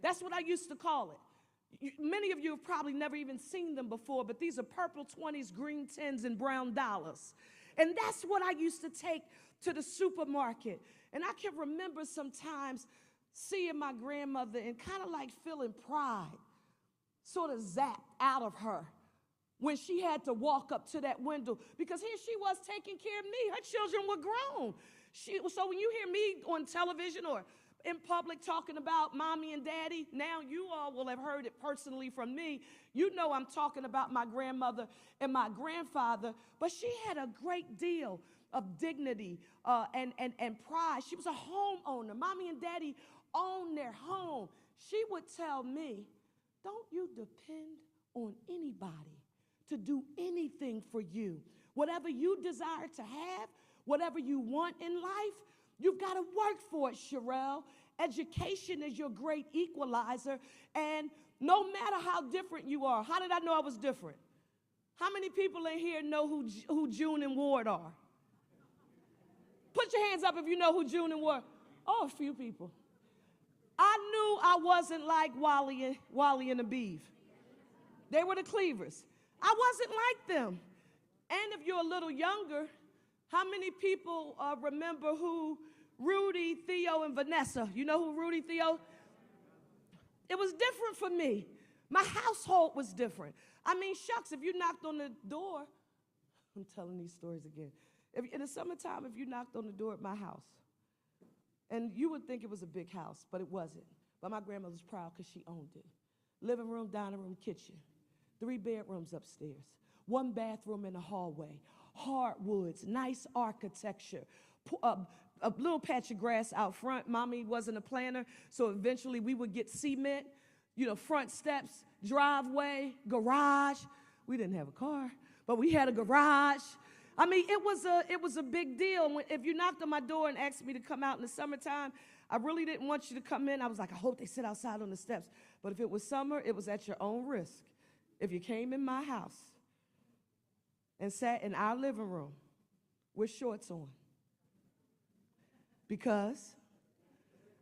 That's what I used to call it. Many of you have probably never even seen them before, but these are purple 20s, green 10s, and brown dollars. And that's what I used to take to the supermarket. And I can remember sometimes seeing my grandmother and kind of like feeling pride sort of zapped out of her when she had to walk up to that window, because here she was taking care of me. Her children were grown. So when you hear me on television or in public talking about mommy and daddy, now you all will have heard it personally from me. You know I'm talking about my grandmother and my grandfather, but she had a great deal of dignity and pride. She was a homeowner. Mommy and daddy owned their home. She would tell me, don't you depend on anybody to do anything for you. Whatever you desire to have, whatever you want in life, you've got to work for it, Sherelle. Education is your great equalizer, and no matter how different you are. How did I know I was different? How many people in here know who June and Ward are? Put your hands up if you know who June and Ward. Oh, a few people. I knew I wasn't like Wally and the Beeve. They were the Cleavers. I wasn't like them. And if you're a little younger, how many people remember who Rudy, Theo, and Vanessa? You know who Rudy, Theo? It was different for me. My household was different. I mean, shucks, if you knocked on the door, I'm telling these stories again. In the summertime, if you knocked on the door at my house, and you would think it was a big house, but it wasn't. But my grandmother was proud because she owned it. Living room, dining room, kitchen. 3 bedrooms upstairs. 1 bathroom in the hallway. Hardwoods, nice architecture. A little patch of grass out front. Mommy wasn't a planner, so eventually we would get cement, front steps, driveway, garage. We didn't have a car, but we had a garage. I mean, it was a big deal. If you knocked on my door and asked me to come out in the summertime, I really didn't want you to come in. I was like, I hope they sit outside on the steps. But if it was summer, it was at your own risk. If you came in my house and sat in our living room with shorts on, because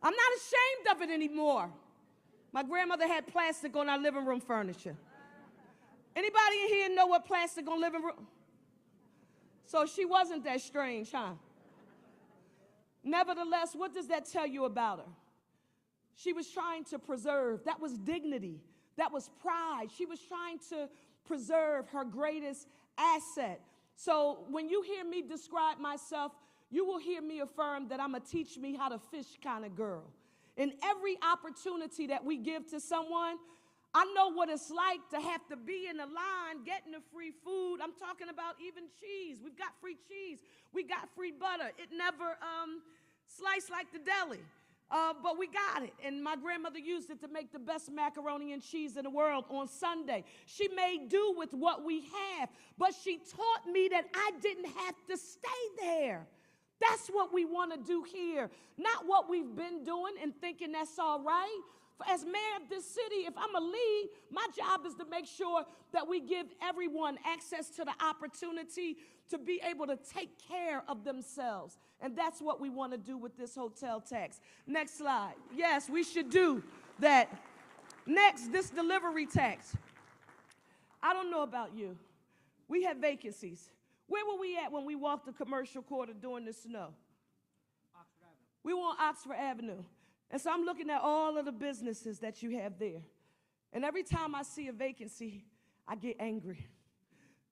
I'm not ashamed of it anymore. My grandmother had plastic on our living room furniture. Anybody in here know what plastic on living room? So she wasn't that strange, huh? Nevertheless, what does that tell you about her? She was trying to preserve. That was dignity. That was pride. She was trying to preserve her greatest asset. So when you hear me describe myself, you will hear me affirm that I'm a teach me how to fish kind of girl. In every opportunity that we give to someone, I know what it's like to have to be in a line getting the free food. I'm talking about even cheese. We've got free cheese. We got free butter. It never sliced like the deli. But we got it, and my grandmother used it to make the best macaroni and cheese in the world on Sunday. She made do with what we have, but she taught me that I didn't have to stay there. That's what we want to do here, not what we've been doing and thinking that's all right. As mayor of this city, if I'm a lead, my job is to make sure that we give everyone access to the opportunity to be able to take care of themselves. And that's what we want to do with this hotel tax. Next slide. Yes, we should do that. Next, this delivery tax. I don't know about you. We have vacancies. Where were we at when we walked the commercial quarter during the snow? Oxford Avenue. We were on Oxford Avenue. And so I'm looking at all of the businesses that you have there. And every time I see a vacancy, I get angry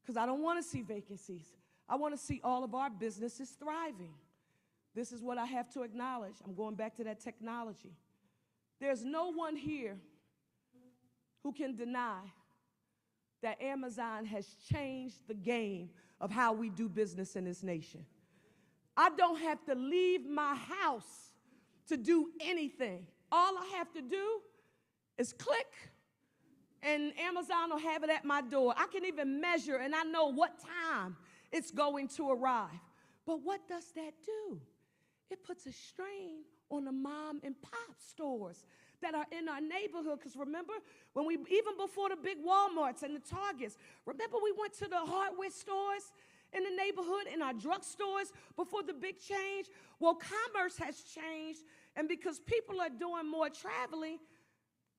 because I don't want to see vacancies. I want to see all of our businesses thriving. This is what I have to acknowledge. I'm going back to that technology. There's no one here who can deny that Amazon has changed the game of how we do business in this nation. I don't have to leave my house to do anything. All I have to do is click, and Amazon will have it at my door. I can even measure, and I know what time it's going to arrive. But what does that do? It puts a strain on the mom and pop stores that are in our neighborhood. Because remember, when we, even before the big Walmarts and the Targets, remember we went to the hardware stores in the neighborhood, in our drugstores before the big change? Well, commerce has changed, and because people are doing more traveling,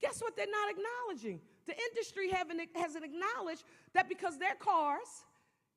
guess what they're not acknowledging? The industry hasn't acknowledged that because their cars,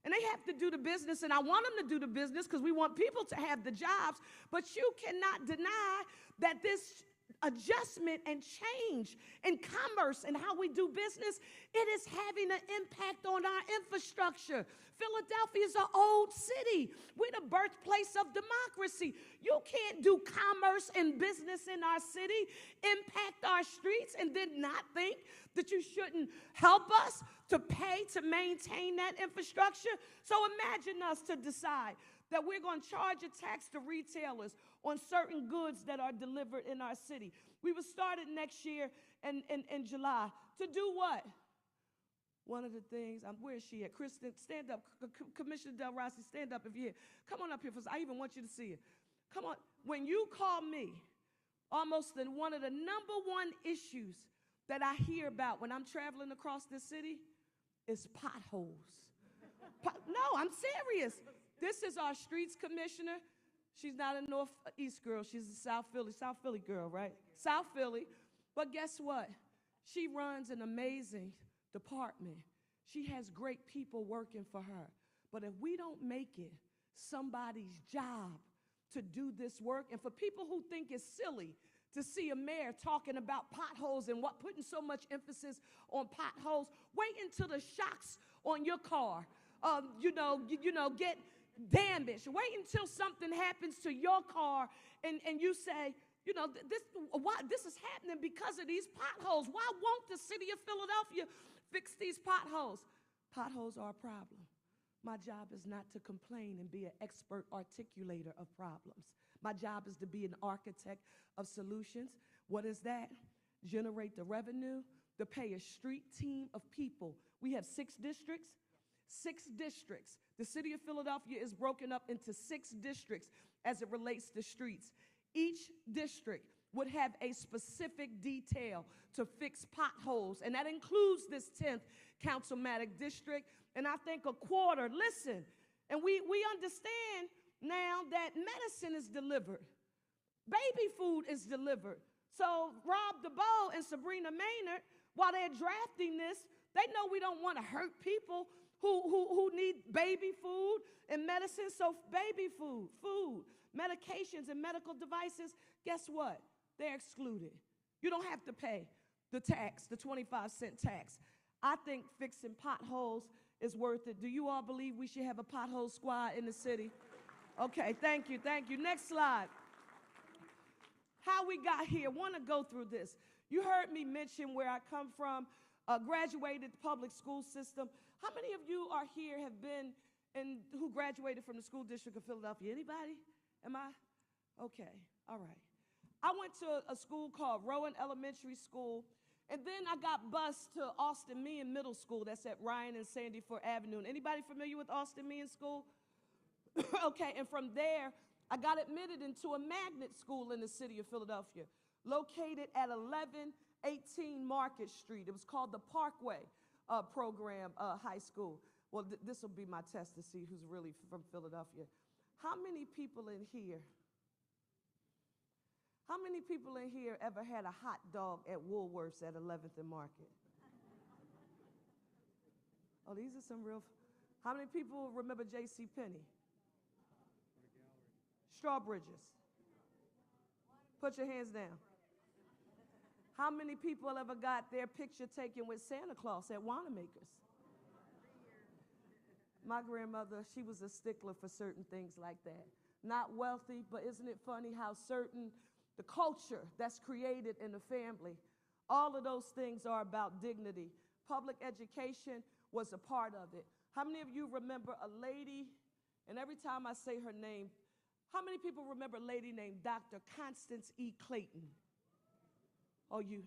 and they have to do the business, and I want them to do the business because we want people to have the jobs, but you cannot deny that this adjustment and change in commerce and how we do business, it is having an impact on our infrastructure. Philadelphia is an old city. We're the birthplace of democracy. You can't do commerce and business in our city, impact our streets, and then not think that you shouldn't help us to pay to maintain that infrastructure. So imagine us to decide that we're going to charge a tax to retailers on certain goods that are delivered in our city. We will start it next year in July. To do what? One of the things, where is she at? Kristen, stand up. Commissioner Del Rossi, stand up if you're here. Come on up here, I even want you to see it. Come on. When you call me, almost one of the number one issues that I hear about when I'm traveling across this city is potholes. No, I'm serious. This is our streets commissioner. She's not a Northeast girl. She's a South Philly girl, right? South Philly. But guess what? She runs an amazing department. She has great people working for her. But if we don't make it somebody's job to do this work, and for people who think it's silly to see a mayor talking about potholes and putting so much emphasis on potholes, wait until the shocks on your car, get damaged. Wait until something happens to your car and you say, this is happening because of these potholes. Why won't the city of Philadelphia fix these potholes? Potholes are a problem. My job is not to complain and be an expert articulator of problems. My job is to be an architect of solutions. What is that? Generate the revenue to pay a street team of people. We have 6 districts. 6 districts. The city of Philadelphia is broken up into 6 districts as it relates to streets. Each district would have a specific detail to fix potholes, and that includes this 10th Councilmatic district, and I think a quarter. Listen, and we understand now that medicine is delivered. Baby food is delivered. So Rob DeBoe and Sabrina Maynard, while they're drafting this, they know we don't want to hurt people who need baby food and medicine. So baby food, medications, and medical devices, guess what? They're excluded. You don't have to pay the tax, the 25-cent tax. I think fixing potholes is worth it. Do you all believe we should have a pothole squad in the city? Okay, thank you. Next slide. How we got here. Want to go through this. You heard me mention where I come from, graduated public school system. How many of you are here have been who graduated from the school district of Philadelphia? Anybody? Am I? Okay, all right. I went to a school called Rowan Elementary School, and then I got bused to Austin Meehan Middle School. That's at Ryan and Sandy Ford Avenue. Anybody familiar with Austin Meehan School? Okay, and from there, I got admitted into a magnet school in the city of Philadelphia, located at 1118 Market Street. It was called the Parkway Program High School. Well, this will be my test to see who's really from Philadelphia. How many people in here ever had a hot dog at Woolworths at 11th and Market? Oh, these are some real. How many people remember J.C. Penney? Strawbridges. Put your hands down. How many people ever got their picture taken with Santa Claus at Wanamaker's? My grandmother, she was a stickler for certain things like that. Not wealthy, but isn't it funny how the culture that's created in the family, all of those things are about dignity. public education was a part of it. How many of you remember a lady, and every time I say her name, how many people remember a lady named Dr. Constance E. Clayton? Oh, you,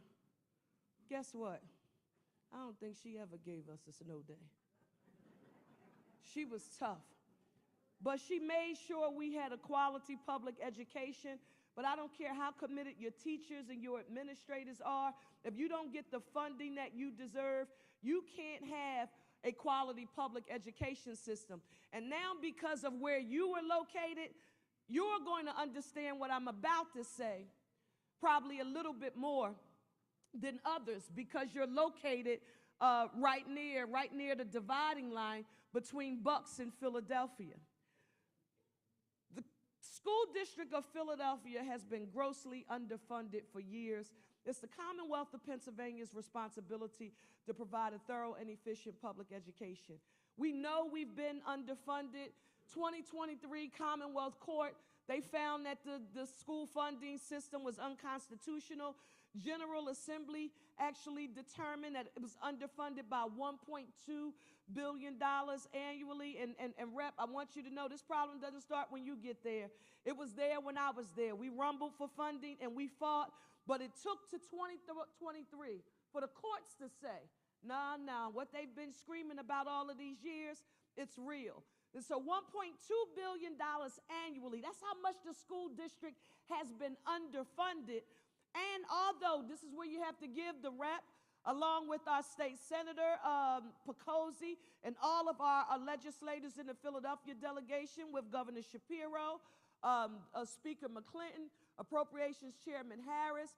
guess what? I don't think she ever gave us a snow day. She was tough. But she made sure we had a quality public education. But I don't care how committed your teachers and your administrators are, if you don't get the funding that you deserve, you can't have a quality public education system. And now, because of where you were located, you're going to understand what I'm about to say probably a little bit more than others, because you're located right near the dividing line between Bucks and Philadelphia. The School District of Philadelphia has been grossly underfunded for years. It's the Commonwealth of Pennsylvania's responsibility to provide a thorough and efficient public education. We know we've been underfunded. 2023 Commonwealth Court, they found that the school funding system was unconstitutional. General Assembly actually determined that it was underfunded by $1.2 billion annually. And Rep, I want you to know this problem doesn't start when you get there. It was there when I was there. We rumbled for funding and we fought, but it took to 2023 for the courts to say, nah, what they've been screaming about all of these years, it's real. And so $1.2 billion annually, that's how much the school district has been underfunded. And although this is where you have to give the Rep, along with our state senator, Pecosi, and all of our legislators in the Philadelphia delegation with Governor Shapiro, Speaker McClinton, Appropriations Chairman Harris,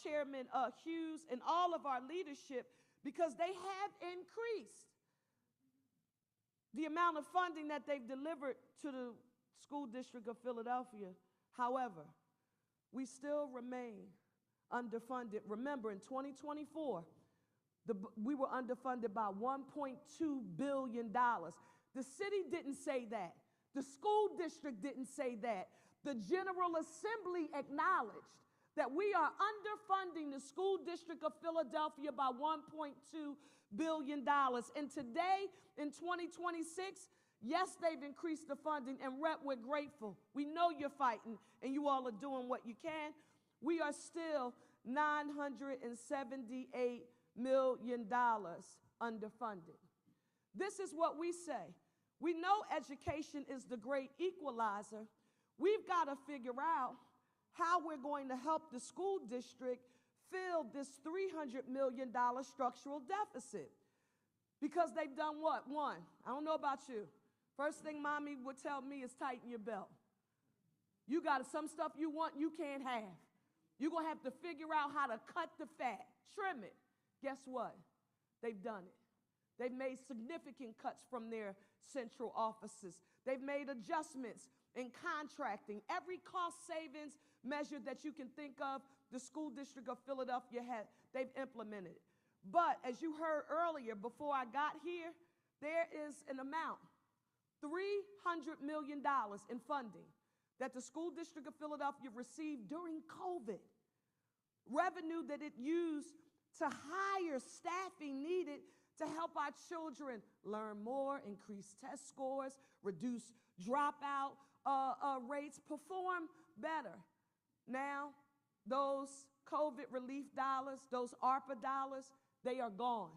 Chairman Hughes, and all of our leadership, because they have increased the amount of funding that they've delivered to the School District of Philadelphia. However, we still remain underfunded. Remember, in 2024, we were underfunded by $1.2 billion. The city didn't say that. The school district didn't say that. The General Assembly acknowledged that we are underfunding the School District of Philadelphia by $1.2 billion. And today, in 2026, yes, they've increased the funding, and Rep, we're grateful. We know you're fighting, and you all are doing what you can. We are still $978 million underfunded. This is what we say. We know education is the great equalizer. We've got to figure out how we're going to help the school district fill this $300 million structural deficit. Because they've done what? One, I don't know about you. First thing mommy would tell me is tighten your belt. You got some stuff you want, you can't have. You're going to have to figure out how to cut the fat, trim it. Guess what? They've done it. They've made significant cuts from their central offices. They've made adjustments in contracting. Every cost savings measure that you can think of, the School District of Philadelphia they've implemented. But as you heard earlier, before I got here, there is an amount, $300 million in funding that the School District of Philadelphia received during COVID. Revenue that it used to hire staffing needed to help our children learn more, increase test scores, reduce dropout rates, perform better. Now, those COVID relief dollars, those ARPA dollars, they are gone.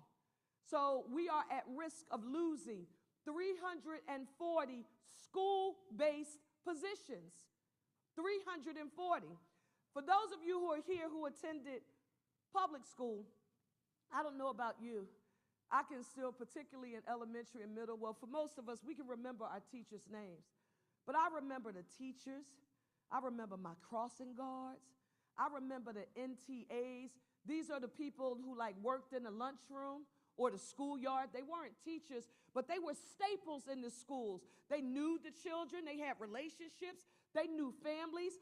So we are at risk of losing 340 school-based positions. 340. For those of you who are here who attended public school, I don't know about you. I can still, particularly in elementary and middle, well, for most of us, we can remember our teachers' names. But I remember the teachers. I remember my crossing guards. I remember the NTAs. These are the people who worked in the lunchroom or the schoolyard. They weren't teachers, but they were staples in the schools. They knew the children. They had relationships. They knew families.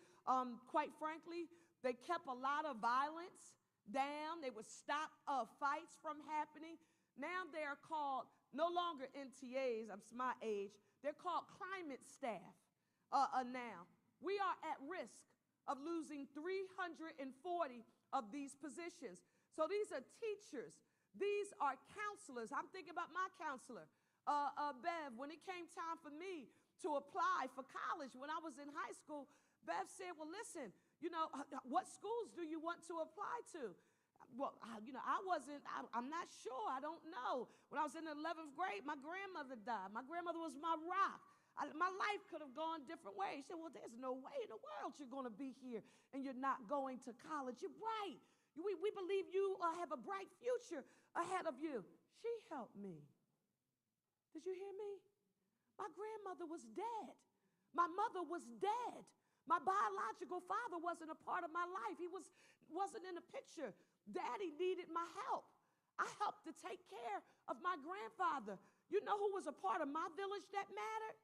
Quite frankly, they kept a lot of violence down. They would stop fights from happening. Now they are called no longer NTAs, that's my age, they're called climate staff now. We are at risk of losing 340 of these positions. So these are teachers These are counselors. I'm thinking about my counselor, Bev. When it came time for me to apply for college when I was in high school, Bev said, well, listen, what schools do you want to apply to? Well, I'm not sure. I don't know. When I was in the 11th grade, my grandmother died. My grandmother was my rock. My life could have gone different ways. She said, well, there's no way in the world you're going to be here and you're not going to college. You're right. We believe you have a bright future ahead of you. She helped me. Did you hear me? My grandmother was dead. My mother was dead. My biological father wasn't a part of my life. He wasn't in the picture. Daddy needed my help. I helped to take care of my grandfather. You know who was a part of my village that mattered?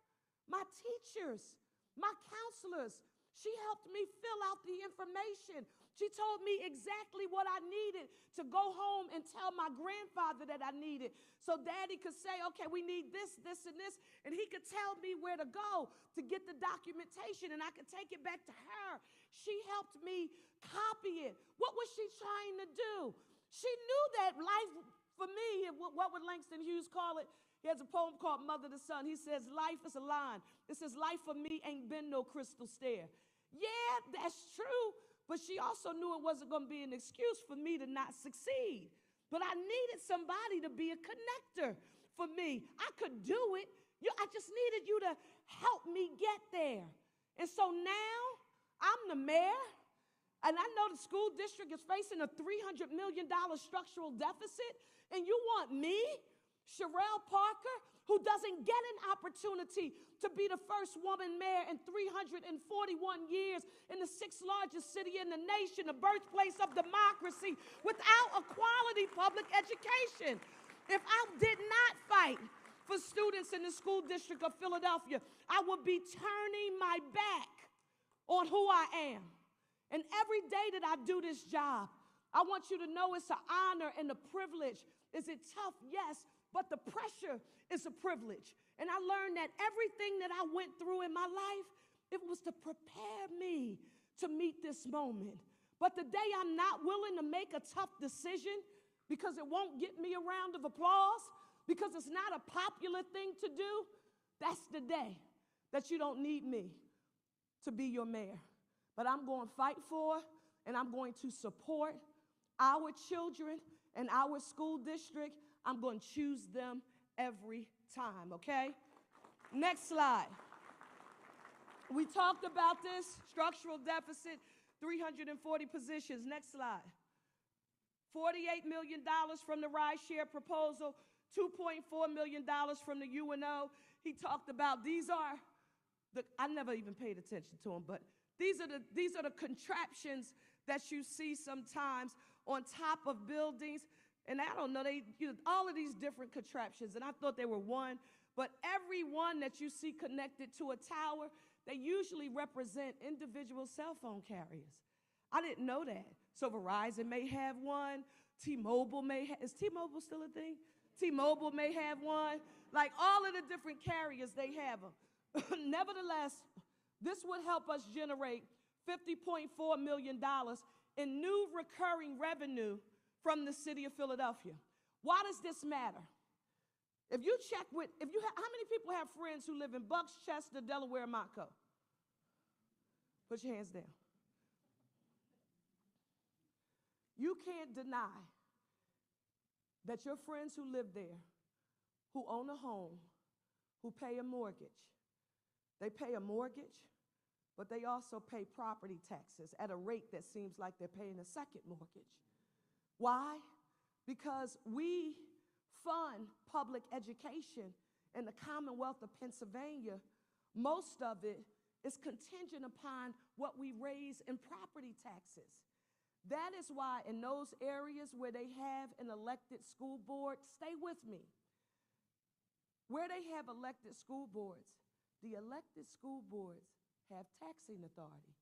My teachers, my counselors. She helped me fill out the information. She told me exactly what I needed to go home and tell my grandfather that I needed. So Daddy could say, okay, we need this, this, and this. And he could tell me where to go to get the documentation, and I could take it back to her. She helped me copy it. What was she trying to do? She knew that life for me, what would Langston Hughes call it? He has a poem called Mother to Son. He says, life is a line. It says, life for me ain't been no crystal stair. Yeah, that's true. But she also knew it wasn't going to be an excuse for me to not succeed. But I needed somebody to be a connector for me. I could do it. I just needed you to help me get there. And so now I'm the mayor, and I know the school district is facing a $300 million structural deficit, and you want me, Sherelle Parker, who doesn't get an opportunity to be the first woman mayor in 341 years in the 6th largest city in the nation, the birthplace of democracy, without a quality public education. If I did not fight for students in the school district of Philadelphia, I would be turning my back on who I am. And every day that I do this job, I want you to know it's an honor and a privilege. Is it tough? Yes. But the pressure is a privilege. And I learned that everything that I went through in my life, it was to prepare me to meet this moment. But the day I'm not willing to make a tough decision because it won't get me a round of applause, because it's not a popular thing to do, that's the day that you don't need me to be your mayor. But I'm going to fight for, and I'm going to support our children and our school district. I'm going to choose them every time, okay? Next slide. We talked about this, structural deficit, 340 positions. Next slide. $48 million from the rideshare proposal, $2.4 million from the UNO. He talked about I never even paid attention to them, but these are the contraptions that you see sometimes on top of buildings. And I don't know, all of these different contraptions, and I thought they were one, but every one that you see connected to a tower, they usually represent individual cell phone carriers. I didn't know that. So Verizon may have one, T-Mobile may have, is T-Mobile still a thing? T-Mobile may have one. Like all of the different carriers, they have them. Nevertheless, this would help us generate $50.4 million in new recurring revenue from the city of Philadelphia. Why does this matter? If you check how many people have friends who live in Bucks, Chester, Delaware, Montco? Put your hands down. You can't deny that your friends who live there, who own a home, who pay a mortgage, they pay a mortgage, but they also pay property taxes at a rate that seems like they're paying a second mortgage. Why? Because we fund public education in the Commonwealth of Pennsylvania. Most of it is contingent upon what we raise in property taxes. That is why in those areas where they have an elected school board, stay with me, where they have elected school boards, the elected school boards have taxing authority.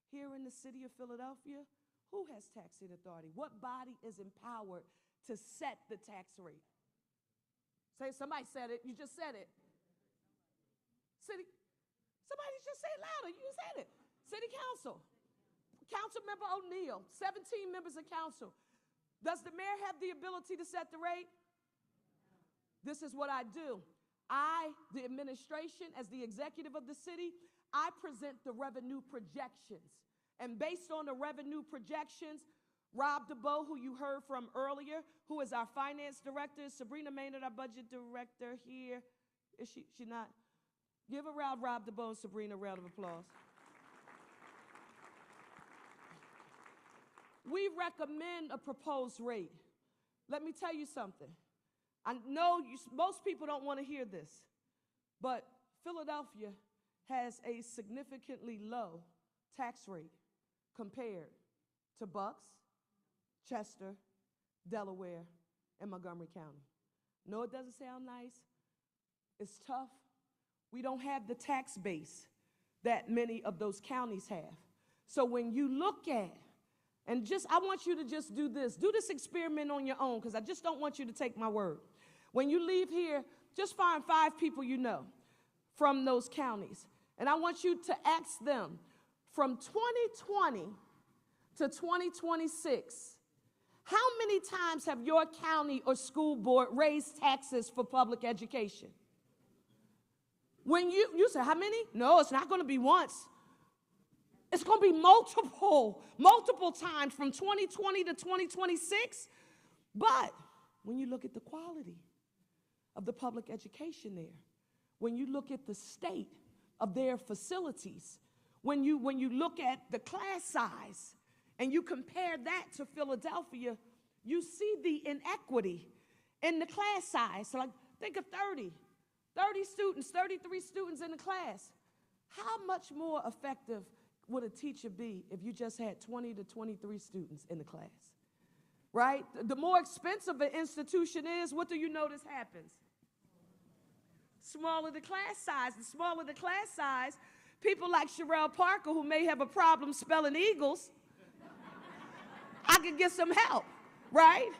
Here in the city of Philadelphia, who has taxing authority? What body is empowered to set the tax rate? Somebody said it, you just said it. Somebody just say it louder, you said it. City Council. Councilmember O'Neill, 17 members of council. Does the mayor have the ability to set the rate? This is what I do. I, the administration, as the executive of the city, I present the revenue projections. And based on the revenue projections, Rob DeBoe, who you heard from earlier, who is our finance director, Sabrina Maynard, our budget director here. Is she not? Give a round, Rob DeBoe and Sabrina, a round of applause. We recommend a proposed rate. Let me tell you something. I know most people don't want to hear this, but Philadelphia has a significantly low tax rate compared to Bucks, Chester, Delaware, and Montgomery County. No, it doesn't sound nice. It's tough. We don't have the tax base that many of those counties have. So when you look at, and I want you to just do this experiment on your own, because I just don't want you to take my word. When you leave here, just find 5 people you know from those counties. And I want you to ask them, from 2020 to 2026, how many times have your county or school board raised taxes for public education? When you say, how many? No, it's not going to be once. It's going to be multiple times from 2020 to 2026. But when you look at the quality of the public education there, when you look at the state of their facilities, when you look at the class size and you compare that to Philadelphia, you see the inequity in the class size. So like, think of 30 students, 33 students in the class. How much more effective would a teacher be if you just had 20 to 23 students in the class? Right? The more expensive an institution is, what do you notice happens? Smaller the class size. The smaller the class size, people like Sherelle Parker, who may have a problem spelling Eagles, I could get some help, right?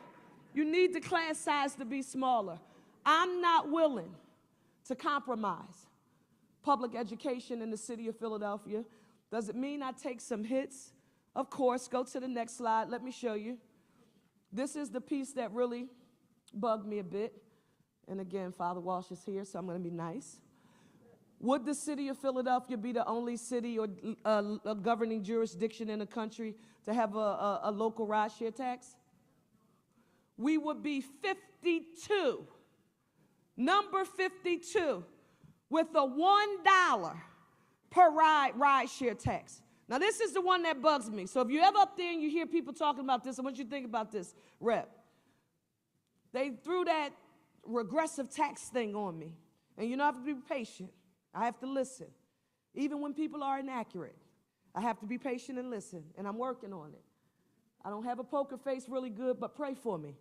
You need the class size to be smaller. I'm not willing to compromise public education in the city of Philadelphia. Does it mean I take some hits? Of course. Go to the next slide. Let me show you. This is the piece that really bugged me a bit. And again, Father Walsh is here, so I'm going to be nice. Would the city of Philadelphia be the only city or a governing jurisdiction in the country to have a local ride-share tax? We would be 52, number 52, with a $1 per ride-share tax. Now, this is the one that bugs me. So if you're ever up there and you hear people talking about this, I want you to think about this, Rep. They threw that regressive tax thing on me. And you know, I have to be patient. I have to listen. Even when people are inaccurate, I have to be patient and listen, and I'm working on it. I don't have a poker face really good, but pray for me.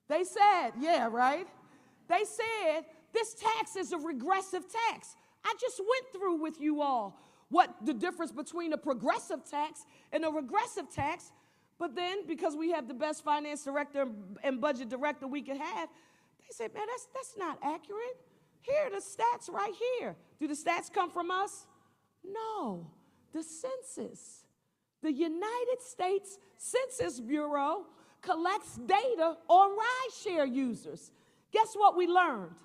They said, yeah, right? They said this tax is a regressive tax. I just went through with you all what the difference between a progressive tax and a regressive tax. But then, because we have the best finance director and budget director we could have, they said, man, that's not accurate. Here are the stats right here. Do the stats come from us? No. The census. The United States Census Bureau collects data on rideshare users. Guess what we learned?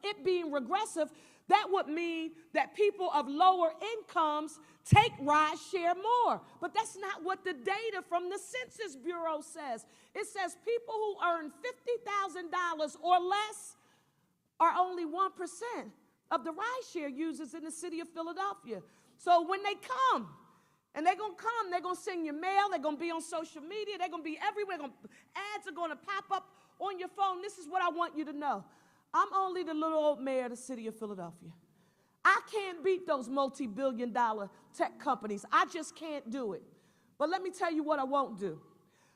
It being regressive, that would mean that people of lower incomes take ride share more. But that's not what the data from the Census Bureau says. It says people who earn $50,000 or less are only 1% of the ride share users in the city of Philadelphia. So when they come, and they're going to send you mail, they're going to be on social media, they're going to be everywhere, ads are going to pop up on your phone. This is what I want you to know. I'm only the little old mayor of the city of Philadelphia. I can't beat those multi-billion-dollar tech companies. I just can't do it. But let me tell you what I won't do.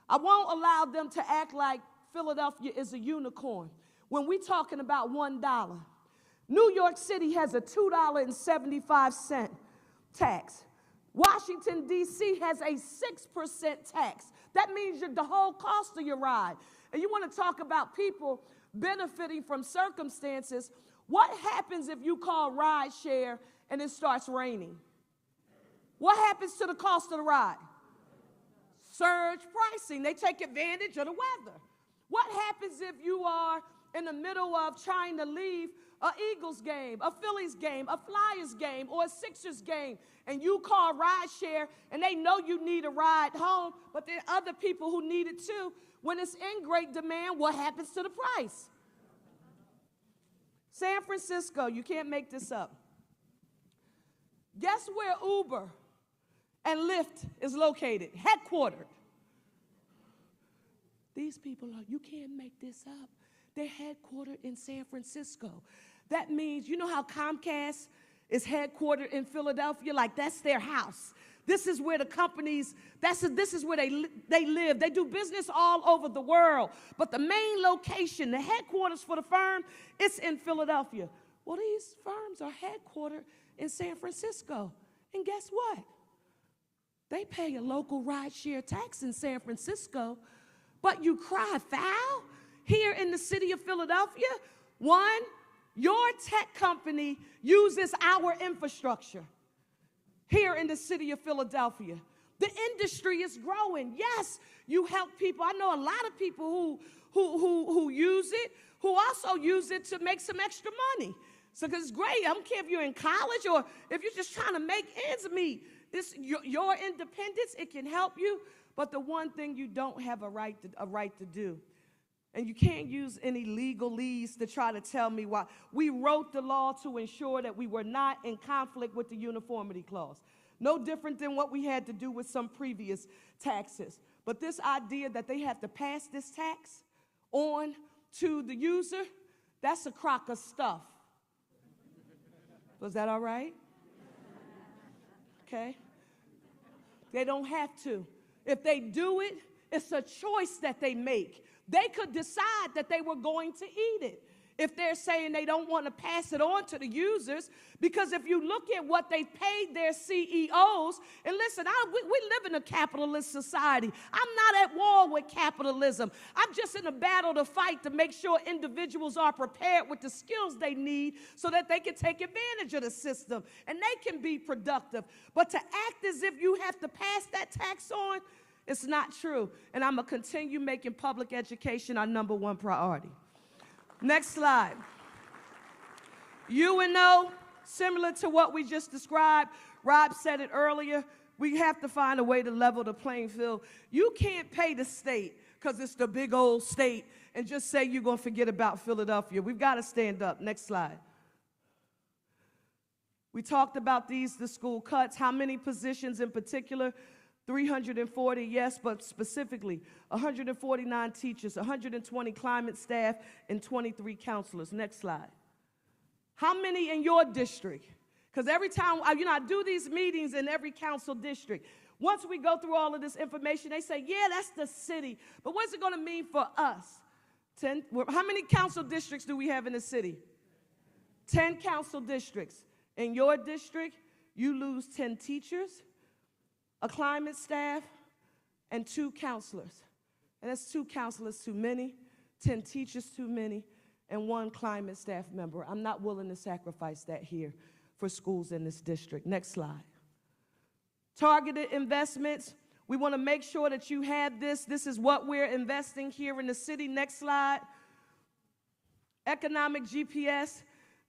I won't allow them to act like Philadelphia is a unicorn. When we're talking about $1, New York City has a $2.75 tax. Washington, D.C. has a 6% tax. That means the whole cost of your ride. And you want to talk about people benefiting from circumstances. What happens if you call ride share and it starts raining? What happens to the cost of the ride? Surge pricing. They take advantage of the weather. What happens if you are in the middle of trying to leave an Eagles game, a Phillies game, a Flyers game, or a Sixers game, and you call ride share and they know you need a ride home, but there are other people who need it too? When it's in great demand, what happens to the price? San Francisco, you can't make this up. Guess where Uber and Lyft is located, headquartered? These people are, you can't make this up. They're headquartered in San Francisco. That means, you know how Comcast is headquartered in Philadelphia? Like, that's their house. This is where the companies, this is where they live. They do business all over the world. But the main location, the headquarters for the firm, it's in Philadelphia. Well, these firms are headquartered in San Francisco. And guess what? They pay a local rideshare tax in San Francisco, but you cry foul here in the city of Philadelphia. One, your tech company uses our infrastructure here in the city of Philadelphia. The industry is growing. Yes, you help people. I know a lot of people who use it, who also use it to make some extra money. So, because it's great. I don't care if you're in college or if you're just trying to make ends meet. Your independence, it can help you. But the one thing you don't have a right to do, and you can't use any legalese to try to tell me why. We wrote the law to ensure that we were not in conflict with the uniformity clause. No different than what we had to do with some previous taxes. But this idea that they have to pass this tax on to the user, that's a crock of stuff. Was that all right? Okay. They don't have to. If they do it, it's a choice that they make. They could decide that they were going to eat it if they're saying they don't want to pass it on to the users. Because if you look at what they paid their CEOs, and listen, we live in a capitalist society. I'm not at war with capitalism. I'm just in a battle to fight to make sure individuals are prepared with the skills they need so that they can take advantage of the system and they can be productive. But to act as if you have to pass that tax on, it's not true. And I'm going to continue making public education our #1 priority. Next slide. UNO, similar to what we just described, Rob said it earlier, we have to find a way to level the playing field. You can't pay the state because it's the big old state and just say you're going to forget about Philadelphia. We've got to stand up. Next slide. We talked about the school cuts. How many positions in particular? 340, yes, but specifically 149 teachers, 120 climate staff, and 23 counselors. Next slide. How many in your district? Because every time, I do these meetings in every council district. Once we go through all of this information, they say, yeah, that's the city. But what's it going to mean for us? 10. How many council districts do we have in the city? 10 council districts. In your district, you lose 10 teachers, a climate staff, and 2 counselors. And that's 2 counselors too many, 10 teachers too many, and 1 climate staff member. I'm not willing to sacrifice that here for schools in this district. Next slide. Targeted investments. We want to make sure that you have this. This is what we're investing here in the city. Next slide. Economic GPS.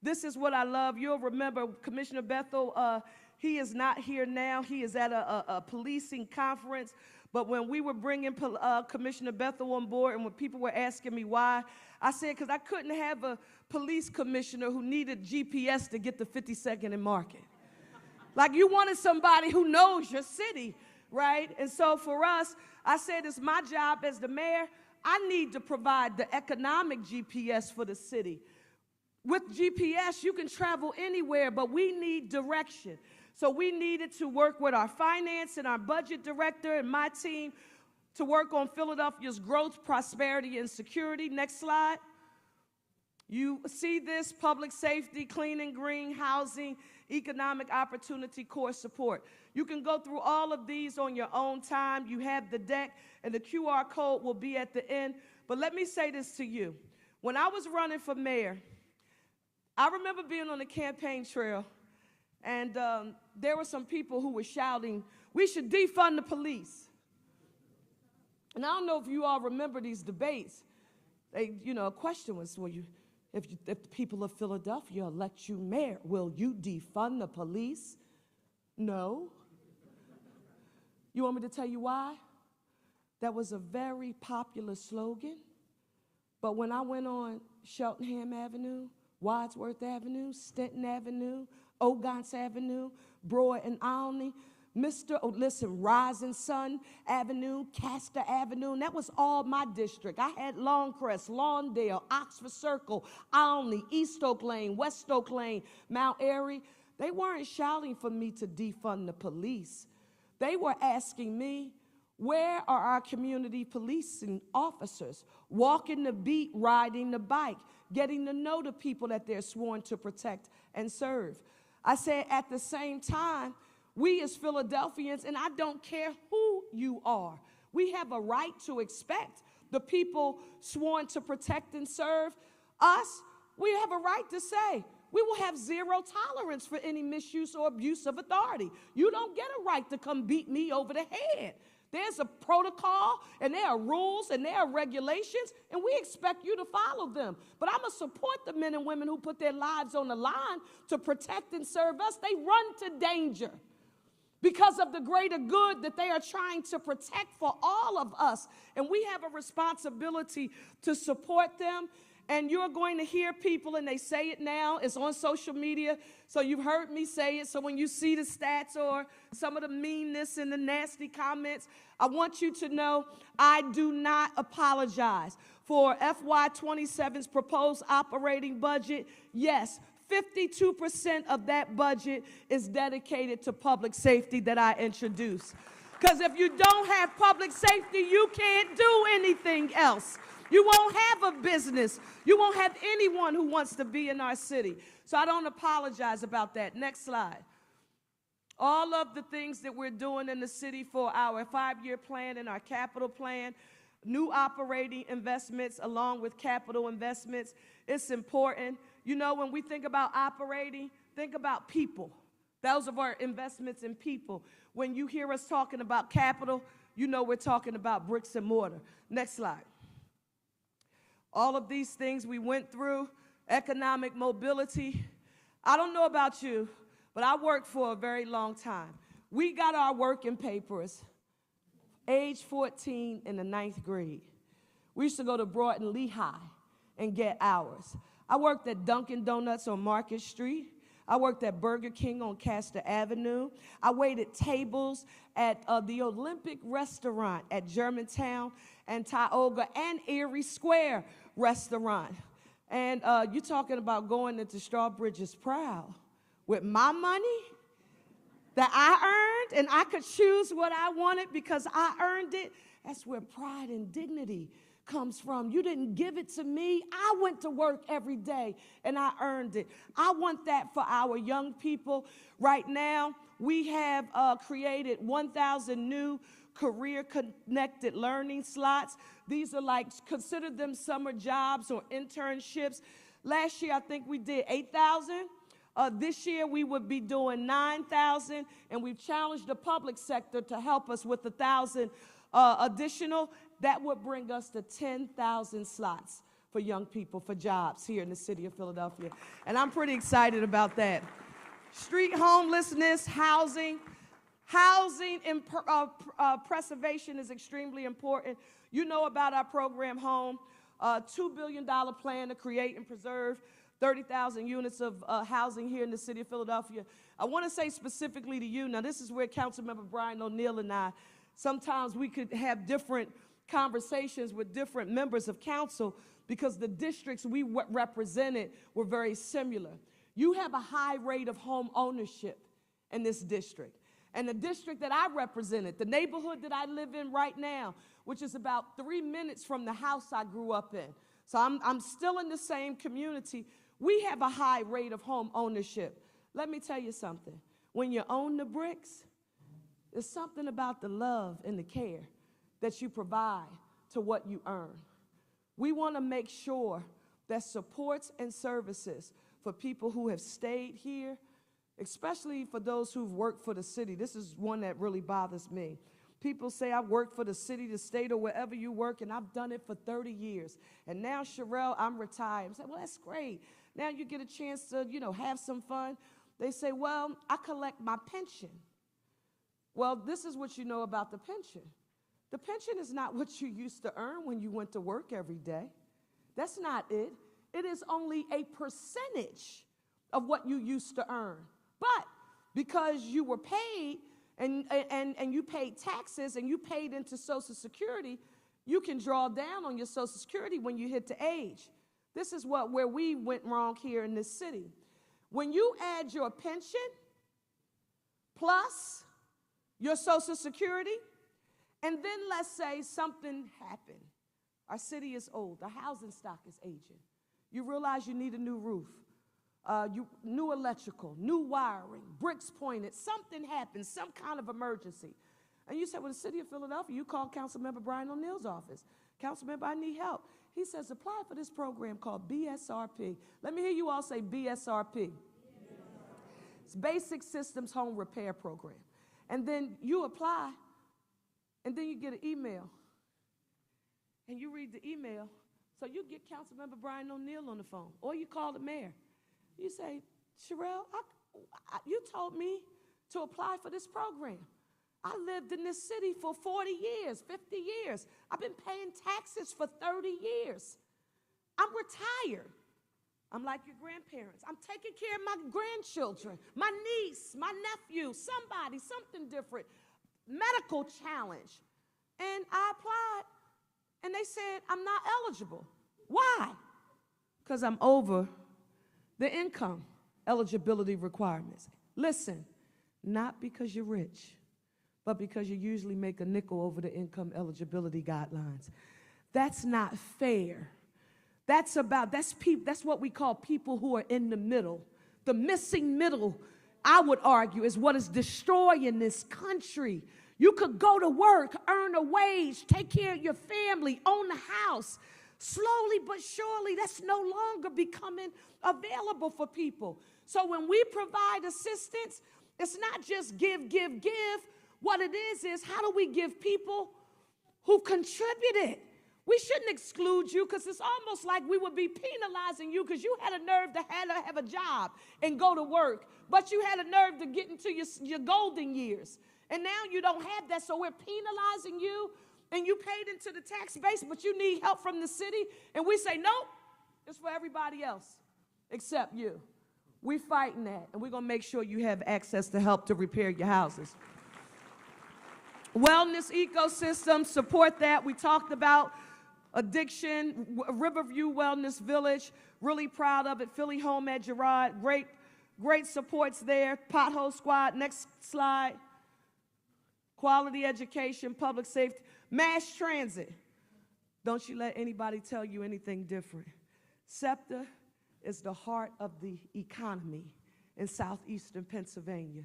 This is what I love. You'll remember Commissioner Bethel, he is not here now. He is at a policing conference. But when we were bringing Commissioner Bethel on board and when people were asking me why, I said, because I couldn't have a police commissioner who needed GPS to get to 52nd and Market. Like, you wanted somebody who knows your city, right? And so for us, I said it's my job as the mayor. I need to provide the economic GPS for the city. With GPS, you can travel anywhere, but we need direction. So we needed to work with our finance and our budget director and my team to work on Philadelphia's growth, prosperity, and security. Next slide. You see this: public safety, clean and green, housing, economic opportunity, core support. You can go through all of these on your own time. You have the deck, and the QR code will be at the end. But let me say this to you. When I was running for mayor, I remember being on the campaign trail, and there were some people who were shouting, "We should defund the police." And I don't know if you all remember these debates. A question was, if the people of Philadelphia elect you mayor, will you defund the police? No. You want me to tell you why? That was a very popular slogan. But when I went on Cheltenham Avenue, Wadsworth Avenue, Stenton Avenue, Ogons Avenue, Broad and Olney, Rising Sun Avenue, Castor Avenue, and that was all my district. I had Longcrest, Lawndale, Oxford Circle, Olney, East Oak Lane, West Oak Lane, Mount Airy. They weren't shouting for me to defund the police. They were asking me, where are our community policing officers? Walking the beat, riding the bike, getting to know the people that they're sworn to protect and serve. I said, at the same time, we as Philadelphians, and I don't care who you are, we have a right to expect the people sworn to protect and serve us. We have a right to say, we will have zero tolerance for any misuse or abuse of authority. You don't get a right to come beat me over the head. There's a protocol, and there are rules, and there are regulations, and we expect you to follow them. But I'm going to support the men and women who put their lives on the line to protect and serve us. They run to danger because of the greater good that they are trying to protect for all of us. And we have a responsibility to support them. And you're going to hear people, and they say it now, it's on social media, so you've heard me say it. So when you see the stats or some of the meanness and the nasty comments, I want you to know I do not apologize for FY27's proposed operating budget. Yes, 52% of that budget is dedicated to public safety that I introduced. Because if you don't have public safety, you can't do anything else. You won't have a business. You won't have anyone who wants to be in our city. So I don't apologize about that. Next slide. All of the things that we're doing in the city for our 5-year plan and our capital plan, new operating investments along with capital investments, it's important. You know, when we think about operating, think about people. Those are our investments in people. When you hear us talking about capital, you know we're talking about bricks and mortar. Next slide. All of these things we went through, economic mobility. I don't know about you, but I worked for a very long time. We got our working papers age 14 in the 9th grade. We used to go to Broughton Lehigh and get ours. I worked at Dunkin' Donuts on Market Street. I worked at Burger King on Castor Avenue. I waited tables at the Olympic Restaurant at Germantown and Tioga and Erie Square Restaurant. And you're talking about going into Strawbridge's Proud with my money that I earned, and I could choose what I wanted because I earned it. That's where pride and dignity comes from. You didn't give it to me. I went to work every day and I earned it. I want that for our young people. Right now, we have created 1,000 new career-connected learning slots. These are consider them summer jobs or internships. Last year, I think we did 8,000. This year, we would be doing 9,000, and we've challenged the public sector to help us with 1,000 additional. That would bring us to 10,000 slots for young people for jobs here in the city of Philadelphia. And I'm pretty excited about that. Street homelessness, housing and preservation is extremely important. You know about our program Home, $2 billion plan to create and preserve 30,000 units of housing here in the city of Philadelphia. I want to say specifically to you, now this is where Councilmember Brian O'Neill and I, sometimes we could have different conversations with different members of council because the districts we represented were very similar. You have a high rate of home ownership in this district. And the district that I represented, the neighborhood that I live in right now, which is about 3 minutes from the house I grew up in. So I'm still in the same community. We have a high rate of home ownership. Let me tell you something. When you own the bricks, there's something about the love and the care that you provide to what you earn. We want to make sure that supports and services for people who have stayed here, especially for those who've worked for the city. This is one that really bothers me. People say, I've worked for the city, the state, or wherever you work, and I've done it for 30 years. And now, Sherelle, I'm retired. I say, well, that's great. Now you get a chance to, have some fun. They say, well, I collect my pension. Well, this is what you know about the pension. The pension is not what you used to earn when you went to work every day. That's not it. It is only a percentage of what you used to earn. But because you were paid and you paid taxes and you paid into Social Security, you can draw down on your Social Security when you hit the age. This is where we went wrong here in this city. When you add your pension plus your Social Security, and then let's say something happened. Our city is old. The housing stock is aging. You realize you need a new roof, new electrical, new wiring, bricks pointed. Something happened, some kind of emergency. And you said, well, the city of Philadelphia, you call Councilmember Brian O'Neill's office. Councilmember, I need help. He says, apply for this program called BSRP. Let me hear you all say BSRP. It's Basic Systems Home Repair Program. And then you apply, and then you get an email. And you read the email. So you get Councilmember Brian O'Neill on the phone, or you call the mayor. You say, Sherelle, you told me to apply for this program. I lived in this city for 40 years, 50 years. I've been paying taxes for 30 years. I'm retired. I'm like your grandparents. I'm taking care of my grandchildren, my niece, my nephew, somebody, something different, medical challenge. And I applied, and they said, I'm not eligible. Why? Because I'm over the income eligibility requirements. Listen, not because you're rich, but because you usually make a nickel over the income eligibility guidelines. That's not fair. That's what we call people who are in the middle. The missing middle, I would argue, is what is destroying this country. You could go to work, earn a wage, take care of your family, own a house. Slowly but surely, that's no longer becoming available for people. So when we provide assistance, it's not just give, give, give. What it is how do we give people who contributed? We shouldn't exclude you, because it's almost like we would be penalizing you because you had a nerve to have a job and go to work, but you had a nerve to get into your golden years. And now you don't have that, so we're penalizing you, and you paid into the tax base, but you need help from the city, and we say, nope, it's for everybody else except you. We're fighting that, and we're going to make sure you have access to help to repair your houses. Wellness ecosystem, support that. We talked about addiction, Riverview Wellness Village, really proud of it. Philly Home at Girard, great supports there. Pothole Squad, next slide. Quality education, public safety, mass transit. Don't you let anybody tell you anything different. SEPTA is the heart of the economy in southeastern Pennsylvania.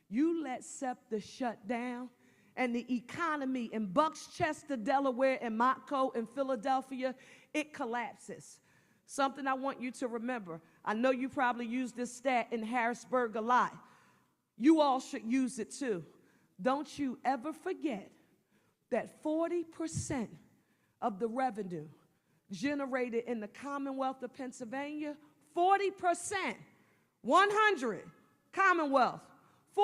You let SEPTA shut down, and the economy in Buckchester, Delaware, and Montco in Philadelphia, it collapses. Something I want you to remember. I know you probably use this stat in Harrisburg a lot. You all should use it too. Don't you ever forget that 40% of the revenue generated in the Commonwealth of Pennsylvania, 40%, 100, Commonwealth, 40%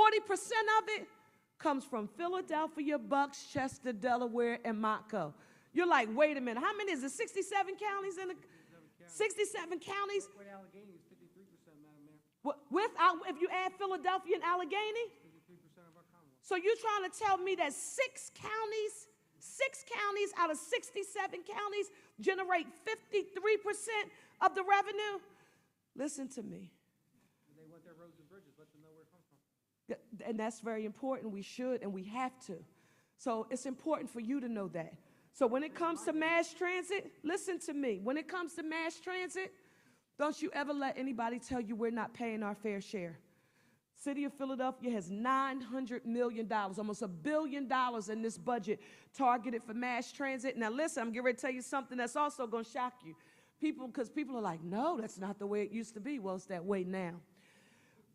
of it comes from Philadelphia, Buckchester, Delaware, and Montco. You're like, wait a minute, how many is it? 67 counties in the 67 counties? With Allegheny, it's 53%, Madam Mayor. If you add Philadelphia and Allegheny? 53% of our Commonwealth. So you're trying to tell me that six counties out of 67 counties generate 53% of the revenue? Listen to me. They want their roads and bridges, let them know where it comes from. And that's very important. We should and we have to. So it's important for you to know that. So when it comes to mass transit, listen to me. When it comes to mass transit, don't you ever let anybody tell you we're not paying our fair share. City of Philadelphia has $900 million, almost $1 billion in this budget targeted for mass transit. Now listen, I'm getting ready to tell you something that's also going to shock you. Because people are like, no, that's not the way it used to be. Well, it's that way now.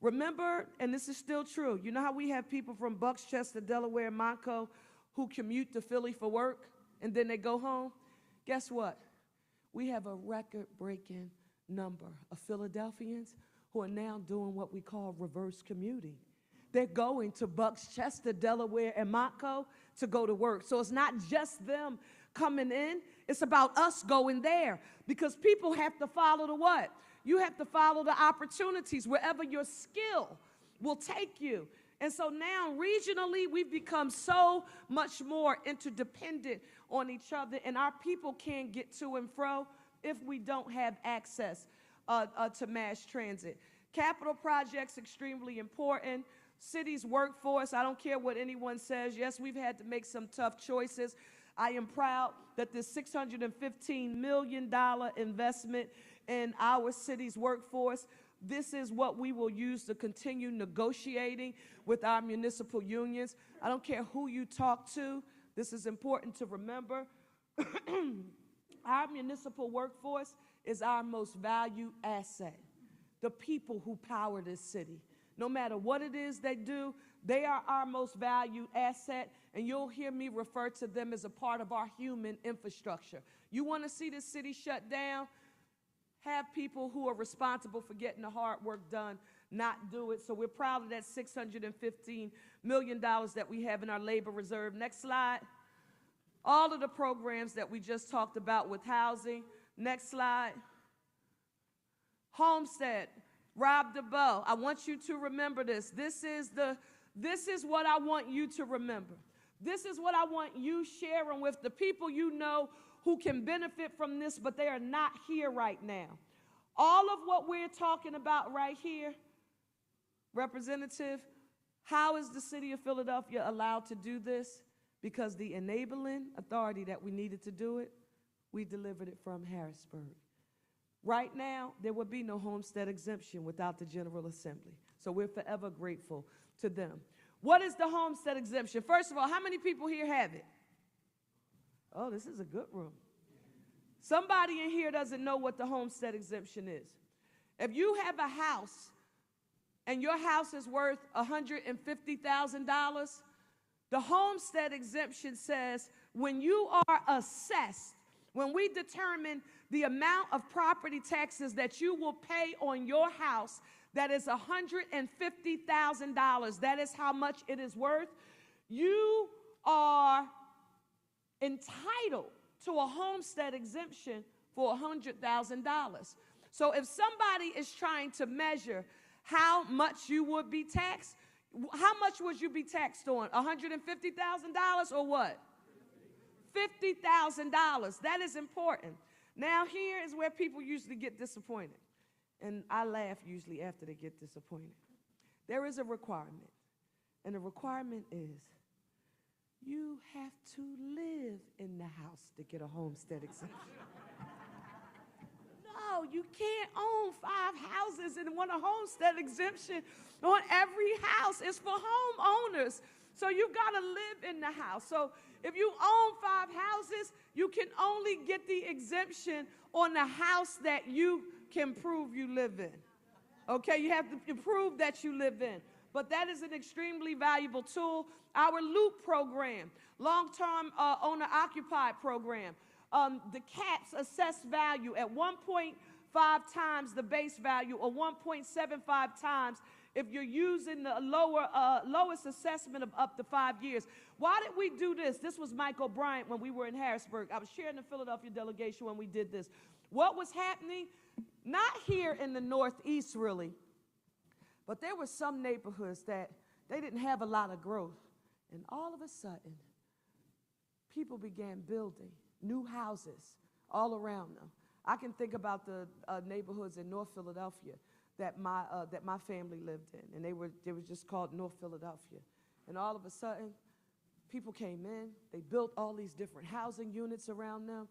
Remember, and this is still true, you know how we have people from Buckchester, Delaware, and Monco who commute to Philly for work and then they go home? Guess what? We have a record-breaking number of Philadelphians who are now doing what we call reverse commuting. They're going to Buckchester, Delaware, and Monco to go to work. So it's not just them coming in, it's about us going there, because people have to follow the what? You have to follow the opportunities wherever your skill will take you. And so now regionally, we've become so much more interdependent on each other, and our people can't get to and fro if we don't have access to mass transit. Capital projects, extremely important. City's workforce, I don't care what anyone says. Yes, we've had to make some tough choices. I am proud that this $615 million investment in our city's workforce, this is what we will use to continue negotiating with our municipal unions. I don't care who you talk to. This is important to remember. Our municipal workforce is our most valued asset. The people who power this city. No matter what it is they do, they are our most valued asset, and you'll hear me refer to them as a part of our human infrastructure. You want to see this city shut down? Have people who are responsible for getting the hard work done not do it. So we're proud of that $615 million that we have in our labor reserve. Next slide. All of the programs that we just talked about with housing. Next slide. Homestead. Rob DeBoe, I want you to remember this. This is what I want you to remember. This is what I want you sharing with the people you know who can benefit from this, but they are not here right now. All of what we're talking about right here, Representative, how is the city of Philadelphia allowed to do this? Because the enabling authority that we needed to do it, we delivered it from Harrisburg. Right now, there would be no homestead exemption without the General Assembly. So we're forever grateful to them. What is the homestead exemption? First of all, how many people here have it? Oh, this is a good room. Somebody in here doesn't know what the homestead exemption is. If you have a house and your house is worth $150,000, the homestead exemption says when you are assessed, when we determine the amount of property taxes that you will pay on your house, that is $150,000, that is how much it is worth, you are entitled to a homestead exemption for $100,000. So if somebody is trying to measure how much you would be taxed, how much would you be taxed on? $150,000 or what? $50,000. That is important. Now here is where people usually get disappointed. And I laugh usually after they get disappointed. There is a requirement. And the requirement is you have to live in the house to get a homestead exemption. No, you can't own 5 houses and want a homestead exemption on every house. It's for homeowners. So you got to live in the house. So if you own 5 houses, you can only get the exemption on the house that you can prove you live in. Okay, you have to prove that you live in. But that is an extremely valuable tool. Our LOOP program, long-term owner-occupied program, the CAPS assessed value at 1.5 times the base value or 1.75 times if you're using the lowest assessment of up to 5 years. Why did we do this? This was Mike O'Brien when we were in Harrisburg. I was chairing the Philadelphia delegation when we did this. What was happening? Not here in the Northeast, really, but there were some neighborhoods that they didn't have a lot of growth. And all of a sudden, people began building new houses all around them. I can think about the neighborhoods in North Philadelphia that my family lived in, and they were just called North Philadelphia. And all of a sudden, people came in, they built all these different housing units around them,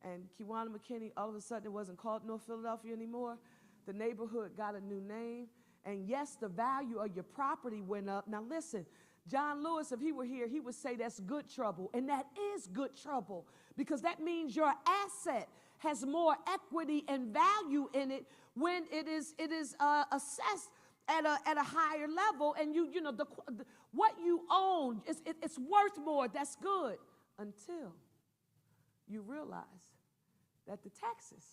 and Kiwanis McKinney, all of a sudden, it wasn't called North Philadelphia anymore. The neighborhood got a new name, and yes, the value of your property went up. Now listen, John Lewis, if he were here, he would say that's good trouble, and that is good trouble, because that means your asset has more equity and value in it when it is assessed at a higher level, and you know what you own it's worth more. That's good until you realize that the taxes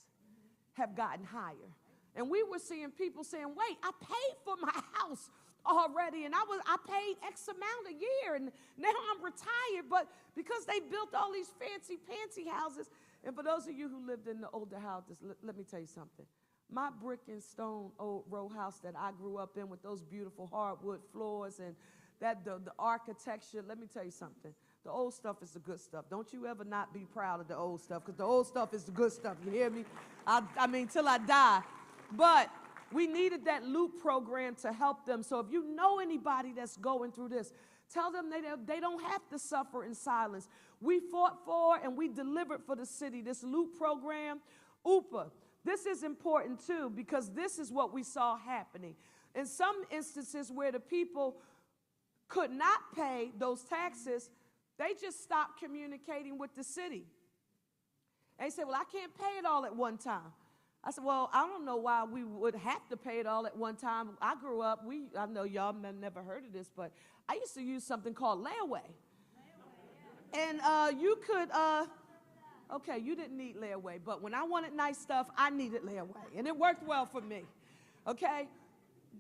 have gotten higher, and we were seeing people saying, "Wait, I paid for my house already, and I paid X amount a year, and now I'm retired." But because they built all these fancy pantsy houses, and for those of you who lived in the older houses, let me tell you something. My brick and stone old row house that I grew up in with those beautiful hardwood floors and the architecture, let me tell you something. The old stuff is the good stuff. Don't you ever not be proud of the old stuff, because the old stuff is the good stuff. You hear me? I mean, till I die. But we needed that LOOP program to help them. So if you know anybody that's going through this, tell them they don't have to suffer in silence. We fought for and we delivered for the city this LOOP program. UPA. This is important too, because this is what we saw happening. In some instances where the people could not pay those taxes, they just stopped communicating with the city. They said, "Well, I can't pay it all at one time." I said, "Well, I don't know why we would have to pay it all at one time." I grew up, I know y'all never heard of this, but I used to use something called layaway. And you could, okay, you didn't need layaway, but when I wanted nice stuff, I needed layaway, and it worked well for me, okay?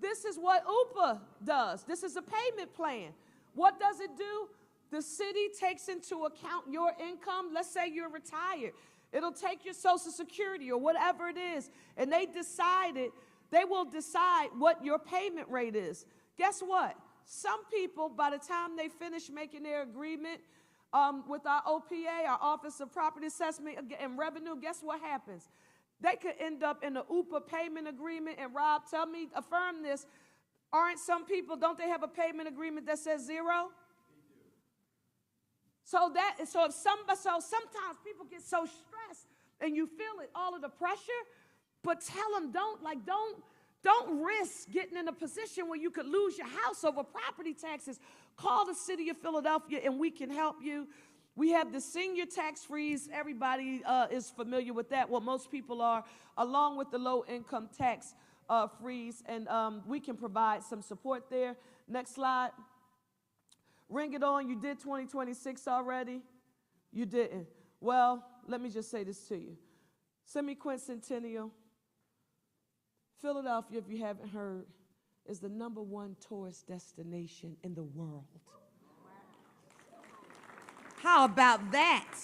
This is what UPA does. This is a payment plan. What does it do? The city takes into account your income. Let's say you're retired. It'll take your Social Security or whatever it is, and they will decide what your payment rate is. Guess what? Some people, by the time they finish making their agreement with our OPA, our Office of Property Assessment and Revenue, guess what happens? They could end up in an UPA payment agreement, and Rob, tell me, affirm this, aren't some people, don't they have a payment agreement that says 0? So sometimes people get so stressed, and you feel it, all of the pressure, but tell them don't risk getting in a position where you could lose your house over property taxes. Call the city of Philadelphia and we can help you. We have the senior tax freeze. Everybody is familiar with that. Well, most people are, along with the low income tax freeze, and we can provide some support there. Next slide. Ring it on. You did 2026 already? You didn't. Well, let me just say this to you. Semi-quincentennial. Philadelphia, if you haven't heard, is the #1 tourist destination in the world. How about that?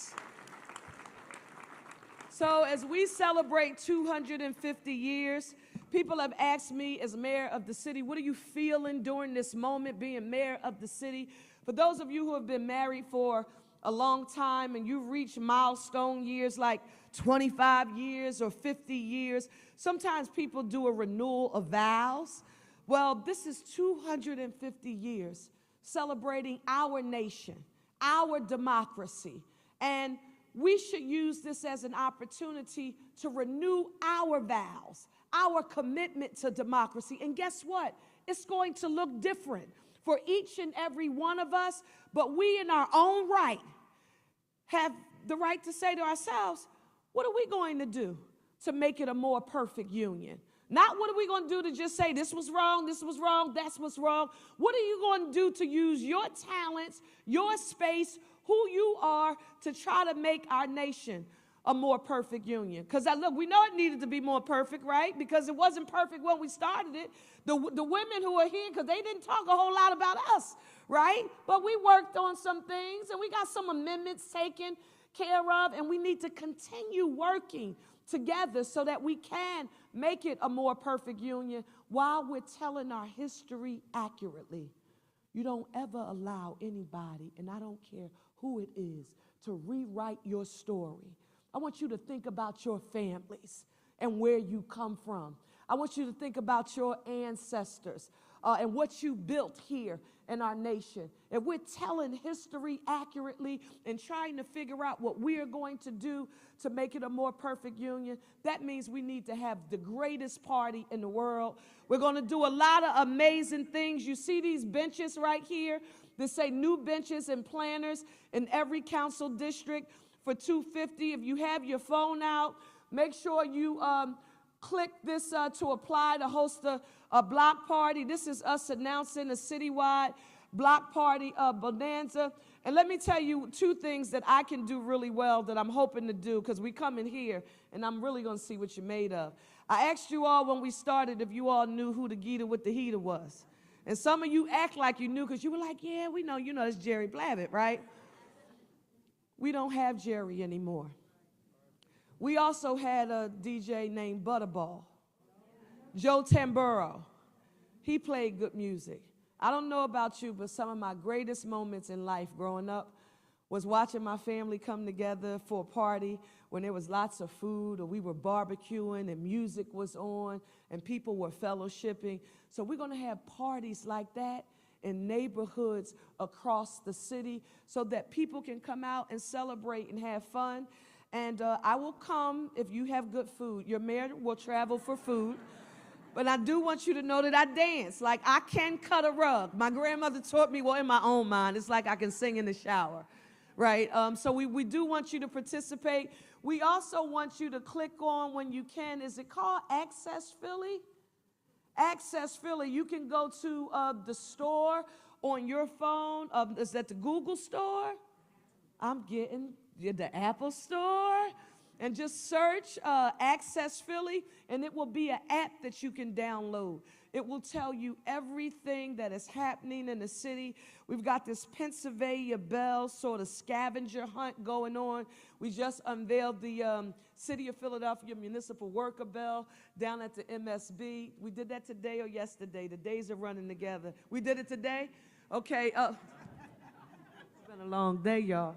So as we celebrate 250 years, people have asked me as mayor of the city, what are you feeling during this moment being mayor of the city? For those of you who have been married for a long time and you've reached milestone years like 25 years or 50 years, sometimes people do a renewal of vows. Well, this is 250 years celebrating our nation, our democracy, and we should use this as an opportunity to renew our vows, our commitment to democracy. And guess what? It's going to look different for each and every one of us, but we in our own right have the right to say to ourselves, what are we going to do to make it a more perfect union? Not what are we going to do to just say this was wrong, that's what's wrong. What are you going to do to use your talents, your space, who you are to try to make our nation a more perfect union? Because look, we know it needed to be more perfect, right? Because it wasn't perfect when we started it. The women who are here, because they didn't talk a whole lot about us, right? But we worked on some things, and we got some amendments taken care of, and we need to continue working together so that we can make it a more perfect union while we're telling our history accurately. You don't ever allow anybody, and I don't care who it is, to rewrite your story. I want you to think about your families and where you come from. I want you to think about your ancestors. and what you built here in our nation, if we're telling history accurately and trying to figure out what we are going to do to make it a more perfect union, that means we need to have the greatest party in the world. We're going to do a lot of amazing things. You see these benches right here that say new benches and planners in every council district for $250. If you have your phone out, make sure you click this to apply to host a block party. This is us announcing a citywide block party bonanza. And let me tell you two things that I can do really well that I'm hoping to do, because we come in here and I'm really going to see what you're made of. I asked you all when we started if you all knew who the Geeta with the heater was. And some of you act like you knew because you were like, yeah, we know, it's Jerry Blavitt, right? We don't have Jerry anymore. We also had a DJ named Butterball, Joe Tamburo. He played good music. I don't know about you, but some of my greatest moments in life growing up was watching my family come together for a party when there was lots of food, or we were barbecuing and music was on and people were fellowshipping. So we're going to have parties like that in neighborhoods across the city so that people can come out and celebrate and have fun. And I will come if you have good food. Your mayor will travel for food. But I do want you to know that I dance. Like, I can cut a rug. My grandmother taught me, well, in my own mind, it's like I can sing in the shower, right? So we do want you to participate. We also want you to click on, when you can, is it called Access Philly? Access Philly. You can go to the store on your phone. Is that the Google store? I'm getting the Apple store. And just search Access Philly, and it will be an app that you can download. It will tell you everything that is happening in the city. We've got this Pennsylvania Bell sort of scavenger hunt going on. We just unveiled the City of Philadelphia Municipal Worker Bell down at the MSB. We did that today or yesterday. The days are running together. We did it today? Okay. It's been a long day, y'all.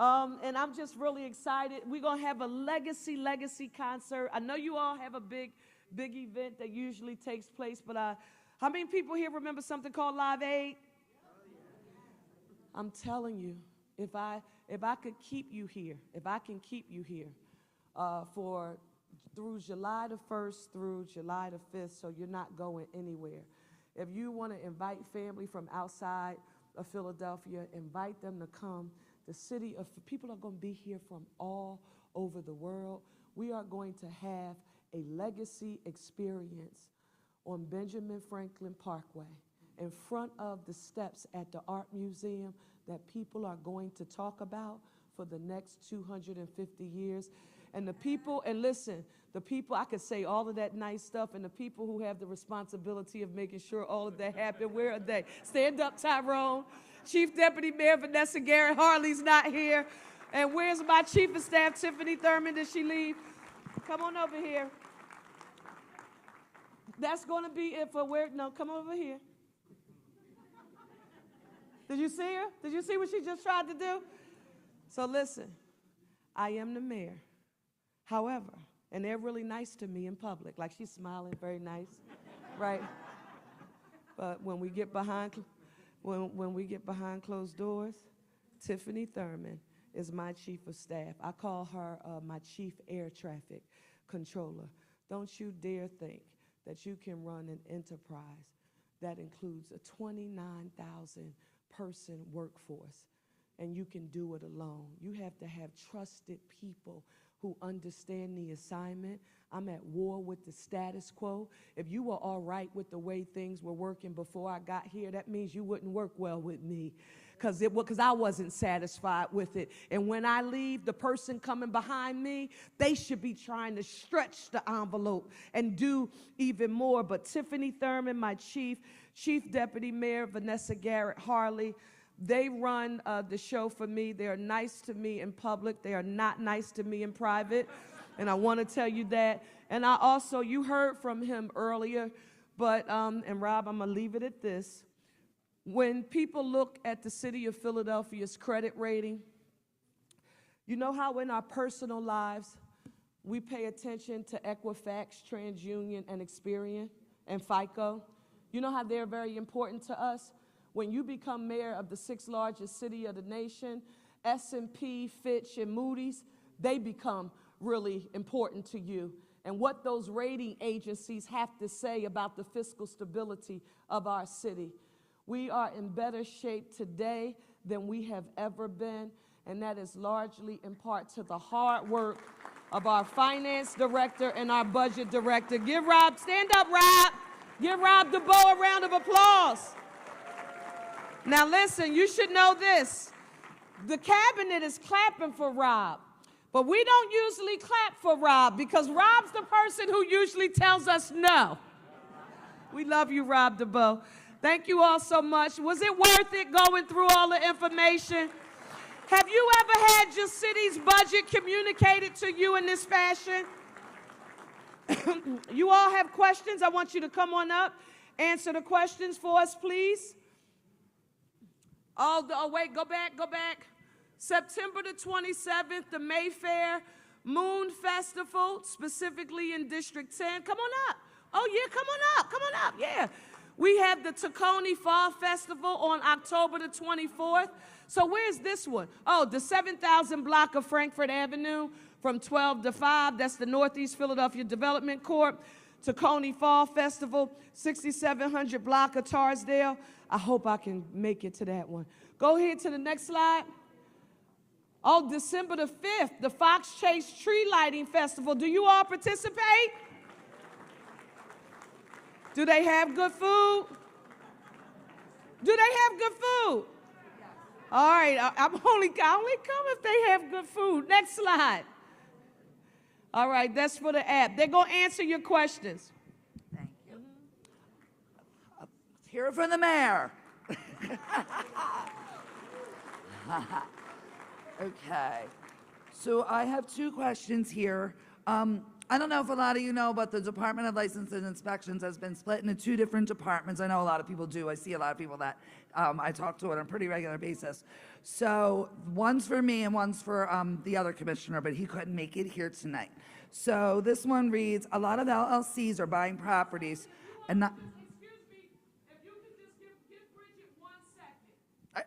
And I'm just really excited. We're going to have a legacy concert. I know you all have a big event that usually takes place, but how many people here remember something called Live Aid? I'm telling you, if I could keep you here, if I can keep you here through July the 1st through July the 5th, so you're not going anywhere. If you want to invite family from outside of Philadelphia, invite them to come. The city of people are going to be here from all over the world. We are going to have a legacy experience on Benjamin Franklin Parkway in front of the steps at the Art Museum that people are going to talk about for the next 250 years. And the people, and listen, the people, I could say all of that nice stuff, and the people who have the responsibility of making sure all of that happen, where are they? Stand up, Tyrone. Chief Deputy Mayor Vanessa Garrett Harley's not here. And where's my Chief of Staff, Tiffany Thurman? Did she leave? Come on over here. That's going to be it for where, no, come over here. Did you see her? Did you see what she just tried to do? So listen, I am the mayor. However, and they're really nice to me in public, like she's smiling, very nice, right? But when we get behind closed doors, Tiffany Thurman is my chief of staff. I call her my chief air traffic controller. Don't you dare think that you can run an enterprise that includes a 29,000 person workforce and you can do it alone. You have to have trusted people who understand the assignment. I'm at war with the status quo. If you were all right with the way things were working before I got here, that means you wouldn't work well with me because I wasn't satisfied with it. And when I leave, the person coming behind me, they should be trying to stretch the envelope and do even more. But Tiffany Thurman, my chief deputy mayor, Vanessa Garrett Harley, they run the show for me. They are nice to me in public. They are not nice to me in private. And I want to tell you that. And I also, you heard from him earlier, but, and Rob, I'm going to leave it at this. When people look at the city of Philadelphia's credit rating, you know how in our personal lives, we pay attention to Equifax, TransUnion, and Experian, and FICO? You know how they're very important to us? When you become mayor of the 6th largest city of the nation, S&P, Fitch, and Moody's, they become really important to you. And what those rating agencies have to say about the fiscal stability of our city. We are in better shape today than we have ever been, and that is largely in part to the hard work of our finance director and our budget director. Give Rob, stand up, Rob. Give Rob DeBow a round of applause. Now listen, you should know this. The cabinet is clapping for Rob, but we don't usually clap for Rob because Rob's the person who usually tells us no. We love you, Rob DeBow. Thank you all so much. Was it worth it going through all the information? Have you ever had your city's budget communicated to you in this fashion? You all have questions? I want you to come on up, answer the questions for us, please. Oh, wait, go back. September the 27th, the Mayfair Moon Festival, specifically in District 10. Come on up. Oh, yeah, come on up, yeah. We have the Tacony Fall Festival on October the 24th. So where's this one? Oh, the 7,000 block of Frankfurt Avenue from 12 to 5. That's the Northeast Philadelphia Development Corp. Tacony Fall Festival, 6,700 block of Tarsdale. I hope I can make it to that one. Go ahead to the next slide. Oh, December the 5th, the Fox Chase Tree Lighting Festival. Do you all participate? Do they have good food? Do they have good food? All right, I only come if they have good food. Next slide. All right, that's for the app. They're going to answer your questions. Thank you. Let's hear it from the mayor. Okay, so I have two questions here. I don't know if a lot of you know, but the Department of License and Inspections has been split into two different departments. I know a lot of people do. I see a lot of people that I talk to on a pretty regular basis. So one's for me and one's for the other commissioner, but he couldn't make it here tonight. So this one reads, a lot of LLCs are buying properties and not... Excuse me, if you could just give Bridget 1 second.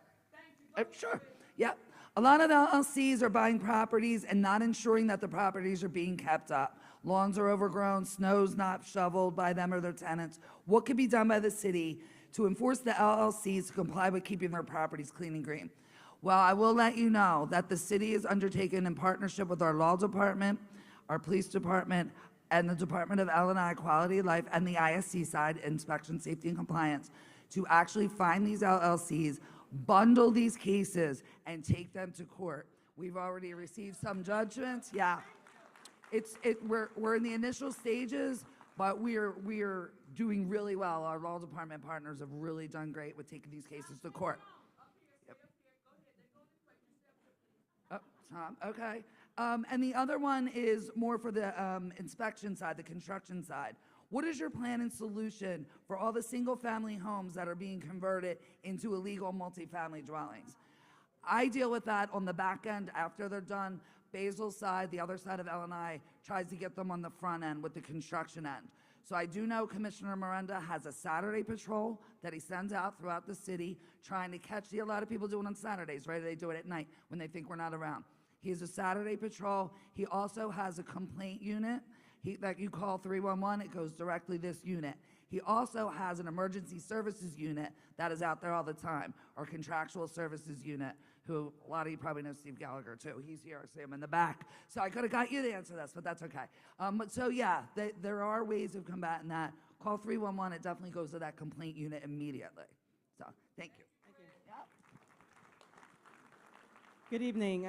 Thank you. Sure, yeah. A lot of LLCs are buying properties and not ensuring that the properties are being kept up. Lawns are overgrown, snow's not shoveled by them or their tenants. What could be done by the city to enforce the LLCs to comply with keeping their properties clean and green? Well, I will let you know that the city has undertaken in partnership with our law department, our police department, and the Department of L&I Quality of Life and the ISC side, Inspection, Safety, and Compliance, to actually find these LLCs, bundle these cases, and take them to court. We've already received some judgments. Yeah, we're in the initial stages, but we're doing really well. Our law department partners have really done great with taking these cases to court. Yep. Oh, Tom, okay. And the other one is more for the inspection side, the construction side. What is your plan and solution for all the single-family homes that are being converted into illegal multifamily dwellings? I deal with that on the back end after they're done. Basil's side, the other side of L&I, tries to get them on the front end with the construction end. So I do know Commissioner Miranda has a Saturday patrol that he sends out throughout the city trying to catch a lot of people do it on Saturdays, right? They do it at night when they think we're not around. He has a Saturday patrol. He also has a complaint unit. That you call 311, it goes directly this unit. He also has an emergency services unit that is out there all the time, our contractual services unit, who a lot of you probably know Steve Gallagher too. He's here, I see him in the back. So I could have got you to answer this, but that's okay. So yeah, there are ways of combating that. Call 311, it definitely goes to that complaint unit immediately. So thank you. Good evening.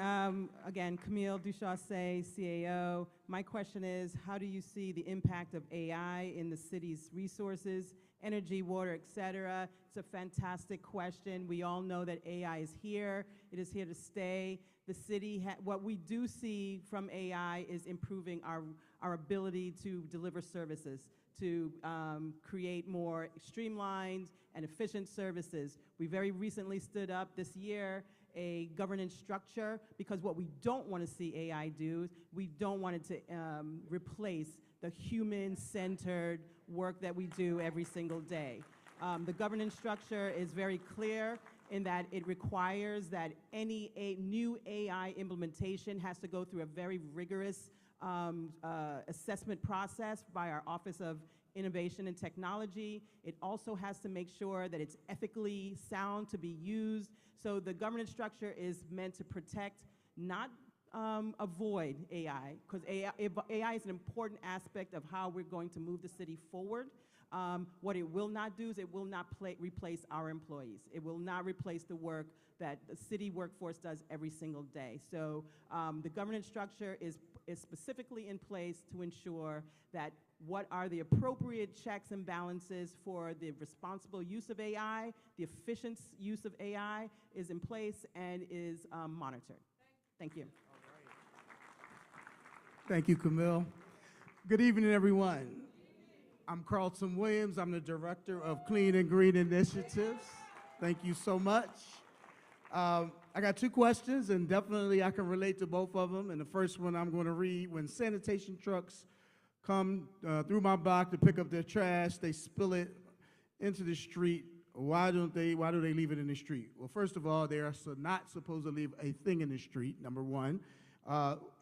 Again, Camille Duchaussé, CAO. My question is, how do you see the impact of AI in the city's resources, energy, water, et cetera? It's a fantastic question. We all know that AI is here. It is here to stay. The city, what we do see from AI is improving our ability to deliver services, to create more streamlined and efficient services. We very recently stood up this year a governance structure, because what we don't want to see AI do, we don't want it to replace the human-centered work that we do every single day. The governance structure is very clear in that it requires that any new AI implementation has to go through a very rigorous assessment process by our Office of Innovation and Technology. It also has to make sure that it's ethically sound to be used. So the governance structure is meant to protect, not avoid AI, because AI is an important aspect of how we're going to move the city forward. What it will not do is it will not replace our employees. It will not replace the work that the city workforce does every single day. So the governance structure is specifically in place to ensure that what are the appropriate checks and balances for the responsible use of AI, the efficient use of AI is in place and is monitored. Thank you. Thank you, Camille. Good evening, everyone. I'm Carlton Williams. I'm the Director of Clean and Green Initiatives. Thank you so much. I got two questions, and definitely I can relate to both of them. And the first one I'm going to read: when sanitation trucks come through my block to pick up their trash, they spill it into the street. Why do they leave it in the street? Well, first of all, they are not supposed to leave a thing in the street, number one.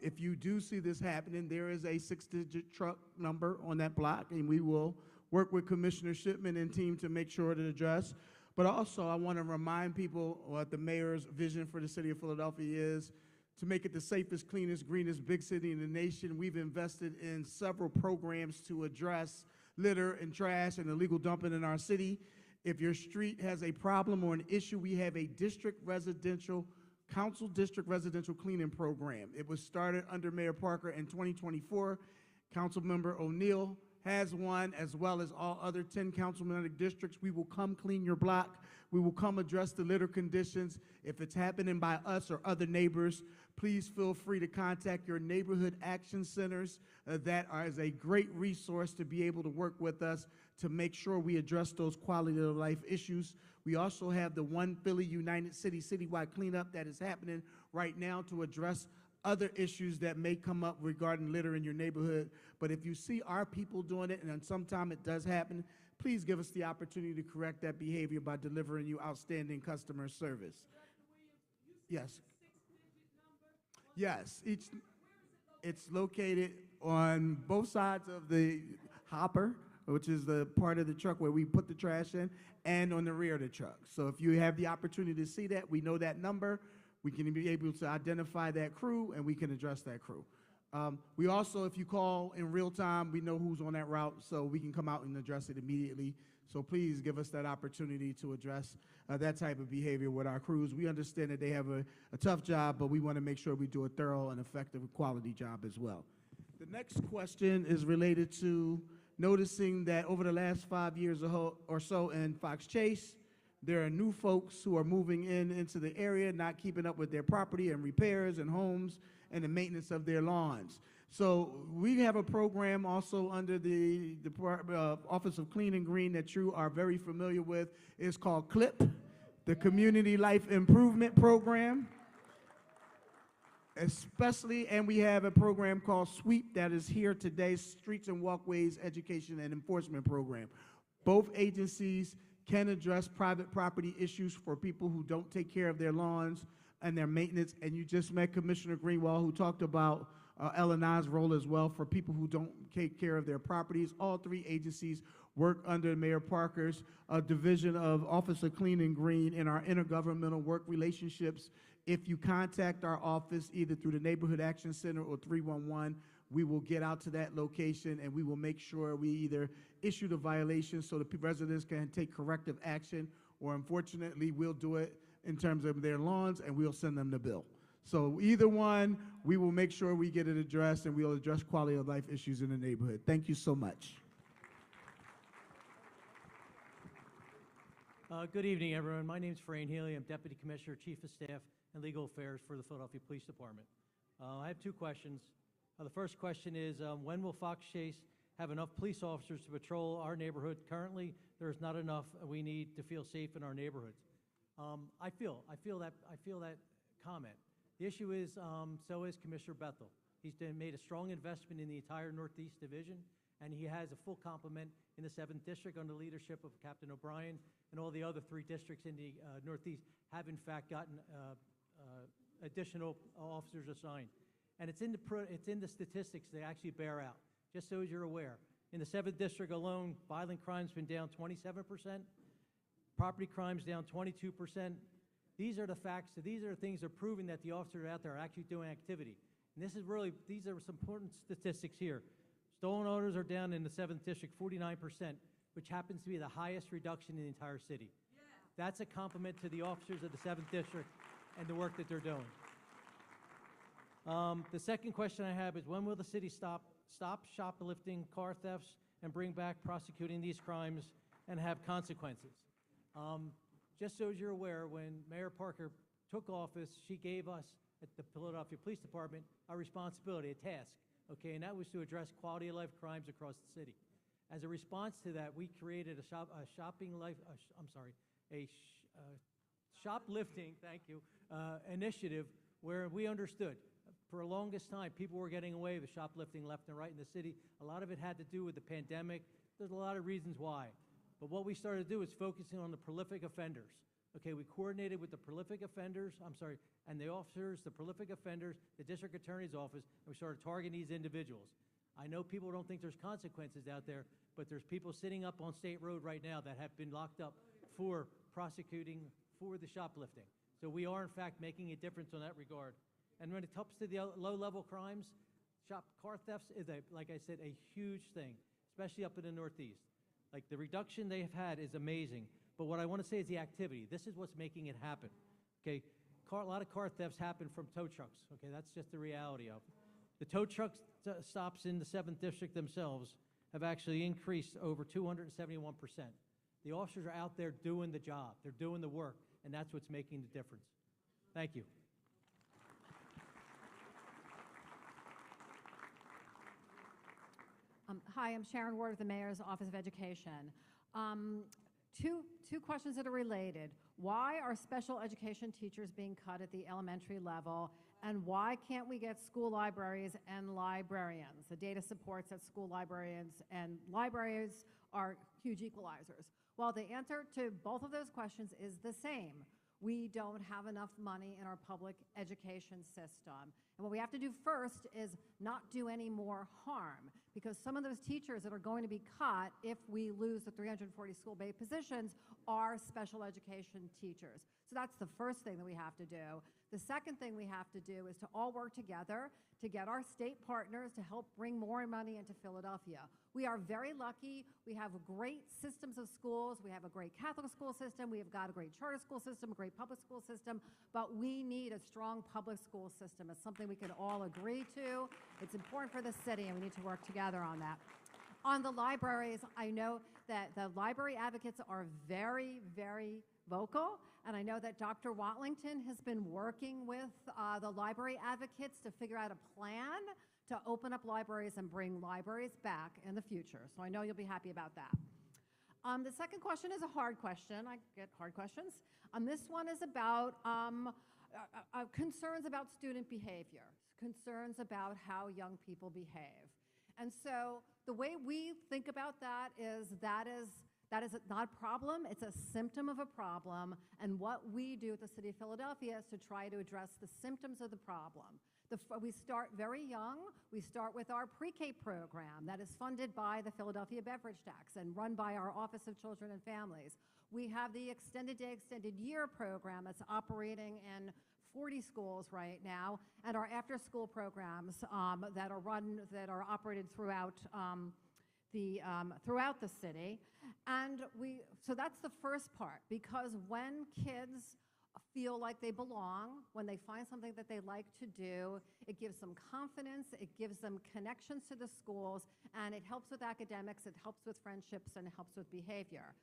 If you do see this happening, there is a 6-digit truck number on that block, and we will work with Commissioner Shipman and team to make sure to address. But also, I want to remind people what the mayor's vision for the city of Philadelphia is: to make it the safest, cleanest, greenest big city in the nation. We've invested in several programs to address litter and trash and illegal dumping in our city. If your street has a problem or an issue, we have a council district residential cleaning program. It was started under Mayor Parker in 2024. Councilmember O'Neill has one, as well as all other 10 councilmember districts. We will come clean your block. We will come address the litter conditions. If it's happening by us or other neighbors, please feel free to contact your neighborhood action centers. That is a great resource to be able to work with us to make sure we address those quality of life issues. We also have the One Philly United City citywide cleanup that is happening right now to address other issues that may come up regarding litter in your neighborhood. But if you see our people doing it, and sometimes it does happen, please give us the opportunity to correct that behavior by delivering you outstanding customer service. Yes. Yes, it's located on both sides of the hopper, which is the part of the truck where we put the trash in, and on the rear of the truck. So if you have the opportunity to see that, we know that number. We can be able to identify that crew, and we can address that crew. We also, if you call in real time, we know who's on that route, so we can come out and address it immediately. So please give us that opportunity to address that type of behavior with our crews. We understand that they have a tough job, but we want to make sure we do a thorough and effective quality job as well. The next question is related to noticing that over the last 5 years or so in Fox Chase, there are new folks who are moving into the area, not keeping up with their property and repairs and homes and the maintenance of their lawns. So we have a program also under the Office of Clean and Green that you are very familiar with. It's called CLIP, the Community Life Improvement Program. And we have a program called SWEEP that is here today, Streets and Walkways Education and Enforcement Program. Both agencies can address private property issues for people who don't take care of their lawns and their maintenance. And you just met Commissioner Greenwald, who talked about L&I's role as well for people who don't take care of their properties. All three agencies work under Mayor Parker's division of Office of Clean and Green in our intergovernmental work relationships. If you contact our office either through the Neighborhood Action Center or 311, we will get out to that location and we will make sure we either issue the violation so the residents can take corrective action, or unfortunately, we'll do it in terms of their lawns and we'll send them the bill. So either one, we will make sure we get it addressed and we'll address quality of life issues in the neighborhood. Thank you so much. Good evening, everyone. My name is Frayne Healy. I'm Deputy Commissioner, Chief of Staff, and Legal Affairs for the Philadelphia Police Department. I have two questions. The first question is, when will Fox Chase have enough police officers to patrol our neighborhood? Currently, there is not enough. We need to feel safe in our neighborhoods. I feel that comment. The issue is, so is Commissioner Bethel. He's made a strong investment in the entire Northeast Division, and he has a full complement in the 7th District under the leadership of Captain O'Brien, and all the other 3 districts in the Northeast have in fact gotten additional officers assigned. And it's in the statistics they actually bear out, just so as you're aware. In the 7th District alone, violent crime's been down 27%, property crime's down 22%. These are the facts, these are the things that are proving that the officers out there are actually doing activity. And this is really, these are some important statistics here. Stolen autos are down in the 7th District 49%, which happens to be the highest reduction in the entire city. That's a compliment to the officers of the 7th District and the work that they're doing. The second question I have is, when will the city stop shoplifting, car thefts, and bring back prosecuting these crimes and have consequences? Just so as you're aware, when Mayor Parker took office, she gave us at the Philadelphia Police Department a responsibility, a task, okay, and that was to address quality of life crimes across the city. As a response to that, we created a shoplifting, thank you, initiative where we understood. For the longest time, people were getting away with shoplifting left and right in the city. A lot of it had to do with the pandemic. There's a lot of reasons why. But what we started to do is focusing on the prolific offenders. Okay, we coordinated with the prolific offenders, and the officers, the prolific offenders, the district attorney's office, and we started targeting these individuals. I know people don't think there's consequences out there, but there's people sitting up on State Road right now that have been locked up for prosecuting for the shoplifting. So we are, in fact, making a difference in that regard. And when it comes to the low-level crimes, car thefts is, like I said, a huge thing, especially up in the Northeast. Like, the reduction they have had is amazing. But what I want to say is the activity. This is what's making it happen. Okay, a lot of car thefts happen from tow trucks. Okay, that's just the reality of it. The tow truck stops in the 7th District themselves have actually increased over 271%. The officers are out there doing the job. They're doing the work, and that's what's making the difference. Thank you. Hi, I'm Sharon Ward of the Mayor's Office of Education. Two questions that are related. Why are special education teachers being cut at the elementary level, and why can't we get school libraries and librarians? The data supports that school librarians and libraries are huge equalizers. Well, the answer to both of those questions is the same. We don't have enough money in our public education system. And what we have to do first is not do any more harm, because some of those teachers that are going to be cut if we lose the 340 school-based positions are special education teachers. So that's the first thing that we have to do. The second thing we have to do is to all work together to get our state partners to help bring more money into Philadelphia. We are very lucky. We have great systems of schools. We have a great Catholic school system. We have got a great charter school system, a great public school system, but we need a strong public school system. It's something we can all agree to. It's important for the city, and we need to work together on that. On the libraries, I know that the library advocates are very, very vocal, and I know that Dr. Watlington has been working with the library advocates to figure out a plan to open up libraries and bring libraries back in the future. So I know you'll be happy about that. The second question is a hard question. I get hard questions. This one is about concerns about student behavior, concerns about how young people behave. And so the way we think about that is not a problem. It's a symptom of a problem. And what we do at the City of Philadelphia is to try to address the symptoms of the problem. We start very young. We start with our pre-K program that is funded by the Philadelphia Beverage Tax and run by our Office of Children and Families. We have the Extended Day, Extended Year program that's operating in 40 schools right now, and our after-school programs that are operated throughout throughout the city. And so that's the first part, because when kids feel like they belong, when they find something that they like to do, it gives them confidence, it gives them connections to the schools, and it helps with academics, it helps with friendships, and it helps with behavior.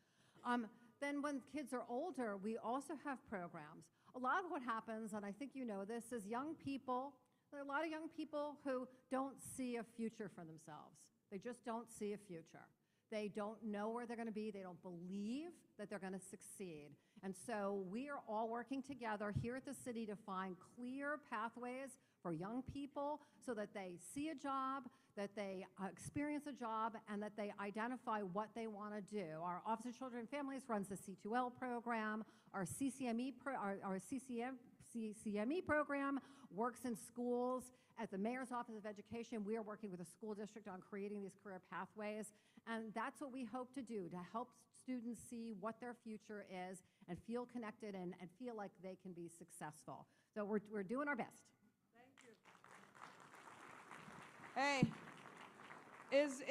Then when kids are older, we also have programs. A lot of what happens, and I think you know this, is young people, there are a lot of young people who don't see a future for themselves. They just don't see a future. They don't know where they're going to be. They don't believe that they're going to succeed. And so we are all working together here at the city to find clear pathways for young people so that they see a job, that they experience a job, and that they identify what they want to do. Our Office of Children and Families runs the C2L program. Our CCME program works in schools. At the Mayor's Office of Education, we are working with the school district on creating these career pathways, and that's what we hope to do, to help students see what their future is and feel connected and feel like they can be successful. So we're doing our best. Hey, is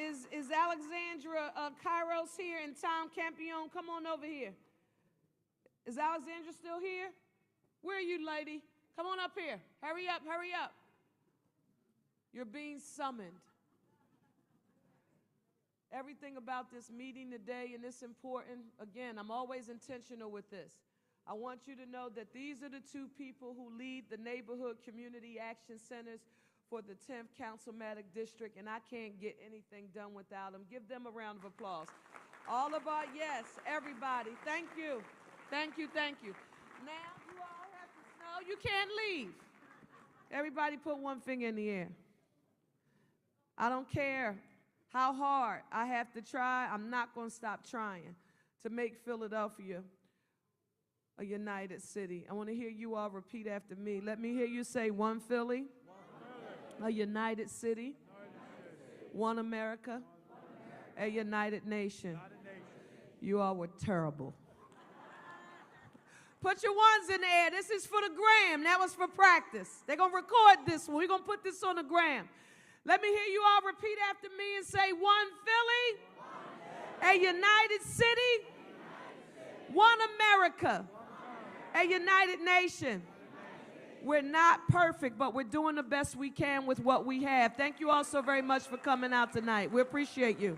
Alexandra Kairos here and Tom Campione? Come on over here. Is Alexandra still here? Where are you, lady? Come on up here. Hurry up, hurry up. You're being summoned. Everything about this meeting today, and it's important. Again, I'm always intentional with this. I want you to know that these are the two people who lead the Neighborhood Community Action Centers for the 10th Councilmatic District, and I can't get anything done without them. Give them a round of applause. All of our, yes, everybody, thank you. Thank you, thank you. Now you all have to know you can't leave. Everybody put one finger in the air. I don't care how hard I have to try, I'm not going to stop trying to make Philadelphia a united city. I want to hear you all repeat after me. Let me hear you say, one Philly, a united city, one America, a united nation. You all were terrible. Put your ones in the air. This is for the gram. That was for practice. They're going to record this one. We're going to put this on the gram. Let me hear you all repeat after me and say, one Philly, a united city, one America, a united nation. We're not perfect, but we're doing the best we can with what we have. Thank you all so very much for coming out tonight. We appreciate you.